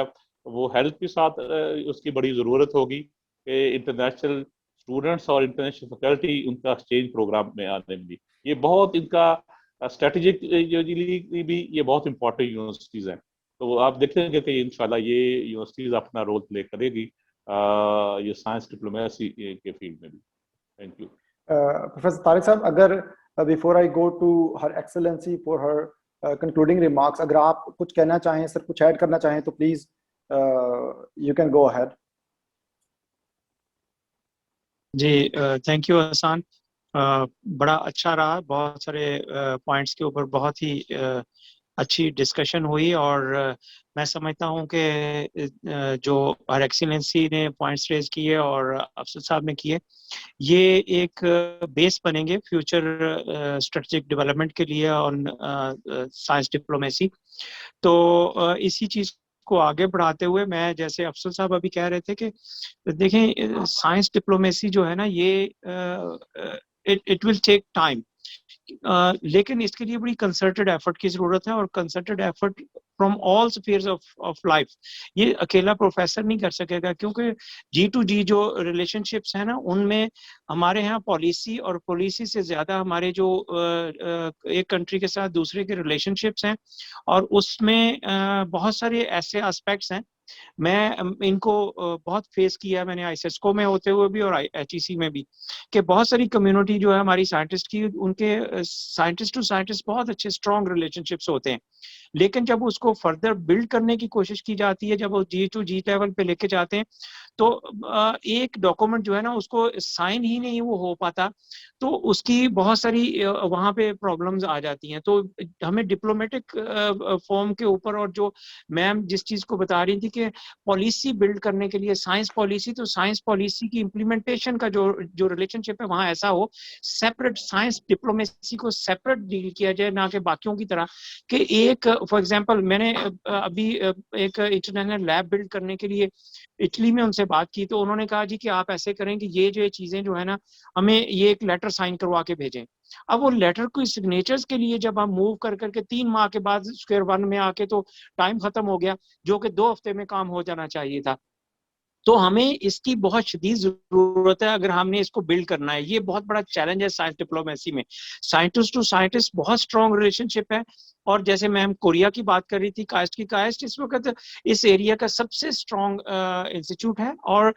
وہ ہیلپ کے ساتھ اس کی بڑی ضرورت ہوگی کہ انٹرنیشنل اسٹوڈنٹس اور انٹرنیشنل فیکلٹی ان کا ایکسچینج پروگرام میں آنے میں بھی یہ بہت ان کا اسٹریٹجک بھی یہ بہت امپورٹنٹ یونیورسٹیز ہیں. تو آپ دیکھیں گے کہ انشاءاللہ یہ یونیورسٹیز اپنا رول پلے کرے گی یہ سائنس ڈپلومیسی کے فیلڈ میں بھی. Thank you. پروفیسر طارق صاحب اگر before I go to her excellency for her concluding remarks اگر آپ کچھ کہنا چاہیں سر کچھ ایڈ کرنا چاہیں تو please you can go ahead. جی تھینک یو احسان. بڑا اچھا رہا. بہت سارے پوائنٹس کے اوپر بہت ہی اچھی ڈسکشن ہوئی اور میں سمجھتا ہوں کہ جو ہر ایکسیلنسی نے پوائنٹس ریز کیے اور افسر صاحب نے کیے یہ ایک بیس بنیں گے فیوچر اسٹریٹجک ڈیولپمنٹ کے لیے آن سائنس ڈپلومیسی. تو اسی چیز کو آگے بڑھاتے ہوئے میں جیسے افسر صاحب ابھی کہہ رہے تھے کہ دیکھیں سائنس ڈپلومیسی جو ہے نا یہ اٹ ول ٹیک ٹائم لیکن اس کے لیے بڑی کنسرٹڈ ایفرٹ کی ضرورت ہے اور concerted effort from all spheres of life. یہ اکیلا پروفیسر نہیں کر سکے گا کیونکہ جی ٹو جی جو ریلیشن شپس ہیں نا ان میں ہمارے ہاں پالیسی اور پالیسی سے زیادہ ہمارے جو ایک کنٹری کے ساتھ دوسرے کے ریلیشن شپس ہیں اور اس میں بہت سارے ایسے اسپیکٹس ہیں. میں ان کو بہت فیس کیا میں نے آئی سیسکو میں ہوتے ہوئے بھی اور ایچ ای سی میں بھی کہ بہت ساری کمیونٹی جو ہے ہماری سائنٹسٹ کی ان کے سائنٹسٹ ٹو سائنٹسٹ بہت اچھے اسٹرانگ ریلیشن شپس ہوتے ہیں لیکن جب اس کو فردر بلڈ کرنے کی کوشش کی جاتی ہے جب وہ جی ٹو جی لیول پہ لے کے جاتے ہیں تو ایک ڈاکومنٹ جو ہے نا اس کو سائن ہی نہیں وہ ہو پاتا تو اس کی بہت ساری وہاں پہ پرابلمز آ جاتی ہیں. تو ہمیں ڈپلومیٹک فارم کے اوپر اور جو میم جس چیز کو بتا رہی تھی کہ پالیسی بلڈ کرنے کے لیے سائنس پالیسی تو سائنس پالیسی کی امپلیمنٹیشن کا جو ریلیشن شپ ہے وہاں ایسا ہو سیپریٹ سائنس ڈپلومیسی کو سیپریٹ ڈیل کیا جائے نہ کہ باقیوں کی طرح کہ ایک فار ایگزامپل میں نے ابھی ایک انٹرنیشنل لیب بلڈ کرنے کے لیے اٹلی میں ان سے بات کی تو انہوں نے کہا جی کہ آپ ایسے کریں کہ یہ جو چیزیں جو ہے نا ہمیں یہ ایک لیٹر سائن کروا کے بھیجیں. اب وہ لیٹر کو سگنیچرز کے لیے جب ہم موو کر کے 3 ماہ کے بعد اسکوائر 1 میں آ کے تو ٹائم ختم ہو گیا جو کہ 2 ہفتے میں کام ہو جانا چاہیے تھا. تو ہمیں اس کی بہت شدید ضرورت ہے اگر ہم نے اس کو بلڈ کرنا ہے. یہ بہت بڑا چیلنج ہے سائنس ڈپلومیسی میں. سائنٹسٹ ٹو سائنٹسٹ بہت اسٹرانگ ریلیشن شپ ہے اور جیسے میں کوریا کی بات کر رہی تھی کائسٹ اس وقت اس ایریا کا سب سے اسٹرانگ انسٹیٹیوٹ ہے اور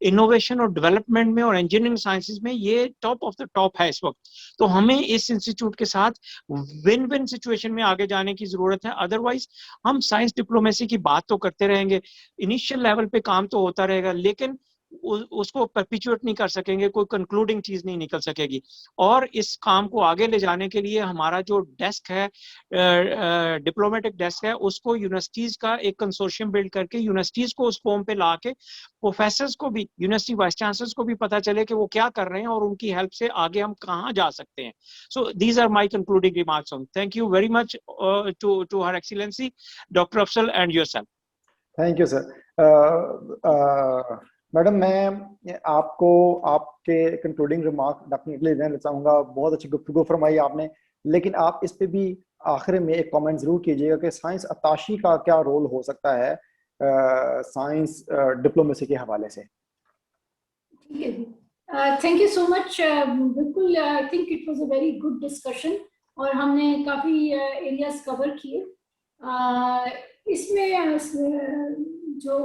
انوویشن اور ڈیولپمنٹ میں اور انجینئرنگ سائنسز میں یہ ٹاپ آف دا ٹاپ ہے اس وقت. تو ہمیں اس انسٹیٹیوٹ کے ساتھ ون ون سچویشن میں آگے جانے کی ضرورت ہے. ادروائز ہم سائنس ڈپلومیسی کی بات تو کرتے رہیں گے انیشیل لیول پہ کام تو ہوتا رہے گا لیکن उसको परपिचुएट नहीं कर सकेंगे, कोई कंक्लूडिंग चीज नहीं निकल सकेगी। और इस काम को आगे ले जाने के लिए हमारा जो डेस्क है, डिप्लोमेटिक डेस्क है, उसको यूनिवर्सिटीज का एक कंसोर्शियम बिल्ड करके यूनिवर्सिटीज को उस फॉर्म पे ला के प्रोफेसर्स को भी, यूनिवर्सिटी वाइस चांसलर्स को भी पता चले कि वो क्या कर रहे हैं और उनकी हेल्प से आगे हम कहाँ जा सकते हैं। So these are my concluding remarks on. Thank you very much to her excellency doctor Afzal and yourself. Thank you sir. Madam, मैं आपको आपके कंक्लूडिंग रिमार्क डेफिनेटली देना चाहूँगा। बहुत अच्छी गुफ्तगू फरमाई आपने, लेकिन आप इस पे भी आखिर में एक कमेंट ज़रूर कीजिएगा कि साइंस अताशी का क्या रोल हो सकता है साइंस डिप्लोमेसी के हवाले से। ठीक है जी, थैंक यू सो मच। बिल्कुल, I think it was a very good discussion और हमने काफ़ी एरियाज कवर किए। इसमें जो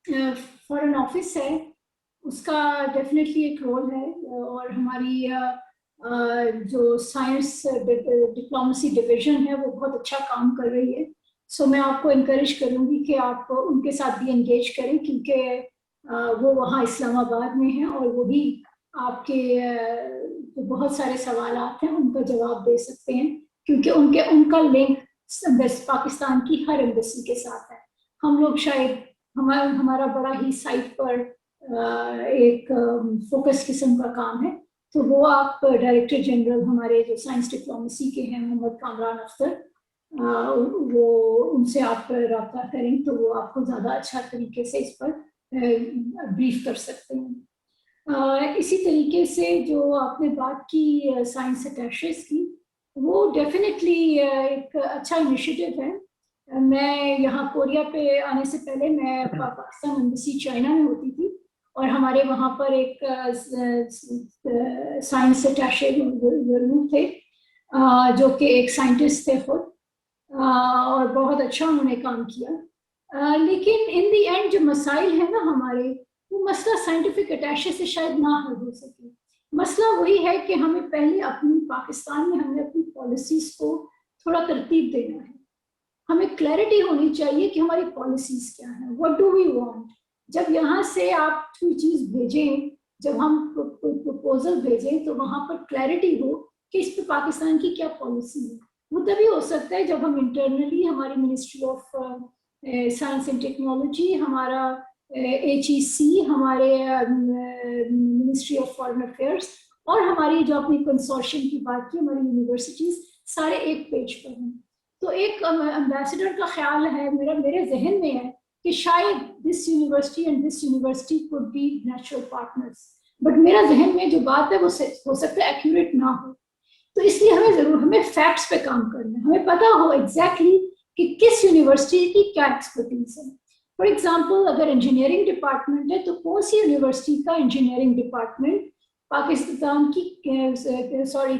फॉरेन ऑफिस है उसका डेफिनेटली एक रोल है, और हमारी जो साइंस डिप्लोमेसी डिवीजन है वो बहुत अच्छा काम कर रही है। सो मैं आपको इनकरेज करूँगी कि आप उनके साथ भी एंगेज करें, क्योंकि वो वहाँ इस्लामाबाद में हैं और वो भी आपके जो बहुत सारे सवाल हैं उनका जवाब दे सकते हैं, क्योंकि उनका लिंक पाकिस्तान की हर एम्बेसी के साथ है। हम लोग शायद हमारा बड़ा ही साइट पर एक फोकस किस्म का काम है, तो वो आप डायरेक्टर जनरल हमारे जो साइंस डिप्लोमेसी के हैं मोहम्मद कामरान अख्तर, वो उनसे आप रब्ता करें तो वो आपको ज़्यादा अच्छा तरीके से इस पर ब्रीफ कर सकते हैं। इसी तरीके से जो आपने बात की साइंस अटैशेस की, वो डेफिनेटली एक अच्छा इनिशिएटिव है। मैं यहाँ कोरिया पे आने से पहले मैं पाकिस्तान एम्बेसी चाइना में होती थी और हमारे वहाँ पर एक साइंस अटैशे थे जो कि एक साइंटिस्ट थे खुद, और बहुत अच्छा उन्होंने काम किया। लेकिन इन दी एंड जो मसाइल है ना हमारे, वो मसला साइंटिफिक अटैशे से शायद ना हल हो सके। मसला वही है कि हमें पहले अपनी पाकिस्तान में हमें अपनी पॉलिसीज को थोड़ा तरतीब देना है। हमें क्लैरिटी होनी चाहिए कि हमारी पॉलिसीज क्या हैं, व्हाट डू वी वांट। जब यहाँ से आप कोई चीज़ भेजें, जब हम प्रपोजल भेजें, तो वहाँ पर क्लैरिटी हो कि इस पर पाकिस्तान की क्या पॉलिसी है। वो तभी हो सकता है जब हम इंटरनली हमारी ministry of science and technology, हमारा HEC, हमारे मिनिस्ट्री ऑफ फॉरेन अफेयर्स और हमारी जो अपनी कंसोर्शियम की बात की हमारी यूनिवर्सिटीज सारे एक पेज पर हैं। तो एक एम्बेसडर का ख्याल है मेरे जहन में है कि शायद this university and this university could be natural partners, but मेरा जहन में जो बात है वो हो सकता है एक्यूरेट ना हो। तो इसलिए हमें फैक्ट्स पे काम करना है, हमें पता हो एग्जैक्टली कि किस यूनिवर्सिटी की क्या एक्सपर्टीज है। फॉर एग्जाम्पल, अगर इंजीनियरिंग डिपार्टमेंट है तो कौन सी यूनिवर्सिटी का इंजीनियरिंग डिपार्टमेंट पाकिस्तान की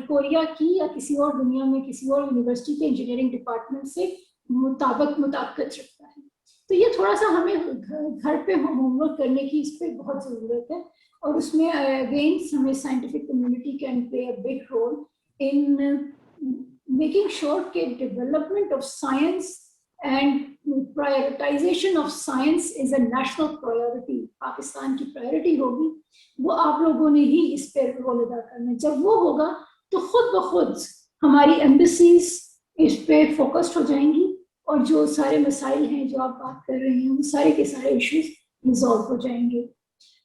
कोरिया की या किसी और दुनिया में किसी और यूनिवर्सिटी के इंजीनियरिंग डिपार्टमेंट से मुताबिकत रखता है। तो ये थोड़ा सा हमें घर पे होमवर्क करने की इस पर बहुत ज़रूरत है, और उसमें अगेन हमें scientific community can play a big role in making sure के development of science and prioritization of science is a national priority। Pakistan की प्रायोरिटी होगी, वो आप लोगों ने ही इस पर रोल अदा करना है। जब वो होगा तो खुद ब खुद हमारी एम्बेसीज इस पे फोकस्ड हो जाएंगी और जो सारे मसाइल हैं जो आप बात कर रहे हैं वो सारे के सारे इश्यूज रिजॉल्व हो जाएंगे।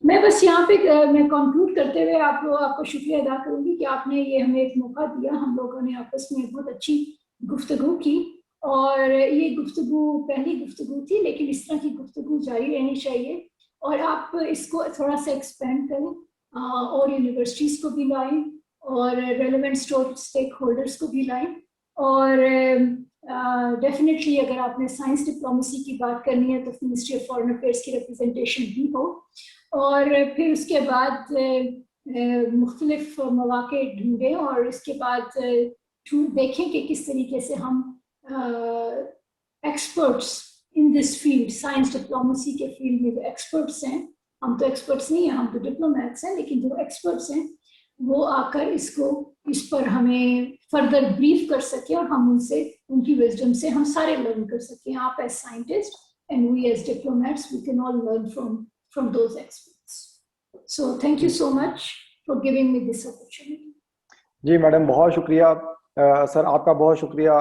मैं बस यहाँ पे मैं कंक्लूड करते हुए आपको शुक्रिया अदा करूँगी कि आपने ये हमें एक मौका दिया। हम लोगों ने आपस में बहुत अच्छी गुफ्तगू की, और ये गुफ्तगू पहली गुफ्तगू थी, लेकिन इस तरह की गुफ्तगू जारी रहनी चाहिए और आप इसको थोड़ा सा एक्सपेंड करें और यूनिवर्सिटीज़ को भी लाएं और रेलेवेंट स्टेक होल्डर्स को भी लाएं। और डेफिनेटली अगर आपने साइंस डिप्लोमेसी की बात करनी है तो मिनिस्ट्री ऑफ फॉरेन अफेयर्स की रिप्रेजेंटेशन भी हो, और फिर उसके बाद मुख्तलिफ मौक़े ढूंढें और इसके बाद देखें कि किस तरीके से हम experts in this field, science diplomacy के फील्ड में जो एक्सपर्ट्स हैं, हम तो एक्सपर्ट्स नहीं हैं, हम तो डिप्लोमैट्स हैं, लेकिन जो एक्सपर्ट्स हैं वो आकर इस पर हमें फर्दर ब्रीफ कर सके और हम उनसे उनकी विजडम से हम सारे लर्न कर सकें। आप as scientist and we as diplomats we can all learn from those experts. So thank you so much for giving me this opportunity. जी मैडम, बहुत शुक्रिया। सर आपका बहुत शुक्रिया।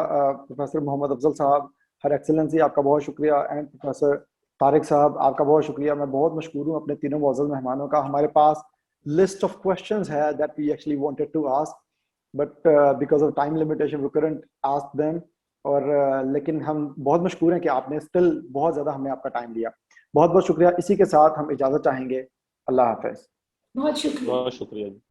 प्रोफेसर मोहम्मद अफजल साहब, हर एक्सेलेंसी आपका बहुत शुक्रिया। एंड प्रोफेसर तारिक साहब आपका बहुत शुक्रिया। मैं बहुत मशकूर हूँ अपने तीनों मुअज़्ज़ज़ मेहमानों का। हमारे पास लिस्ट ऑफ क्वेश्चंस है that we actually wanted to ask, but because of time limitation we couldn't ask them. और लेकिन हम बहुत मशकूर हैं कि आपने स्टिल बहुत ज़्यादा हमें आपका टाइम दिया। बहुत बहुत शुक्रिया। इसी के साथ हम इजाज़त चाहेंगे। अल्लाह हाफ़िज़। बहुत शुक्रिया। बहुत शुक्रिया जी।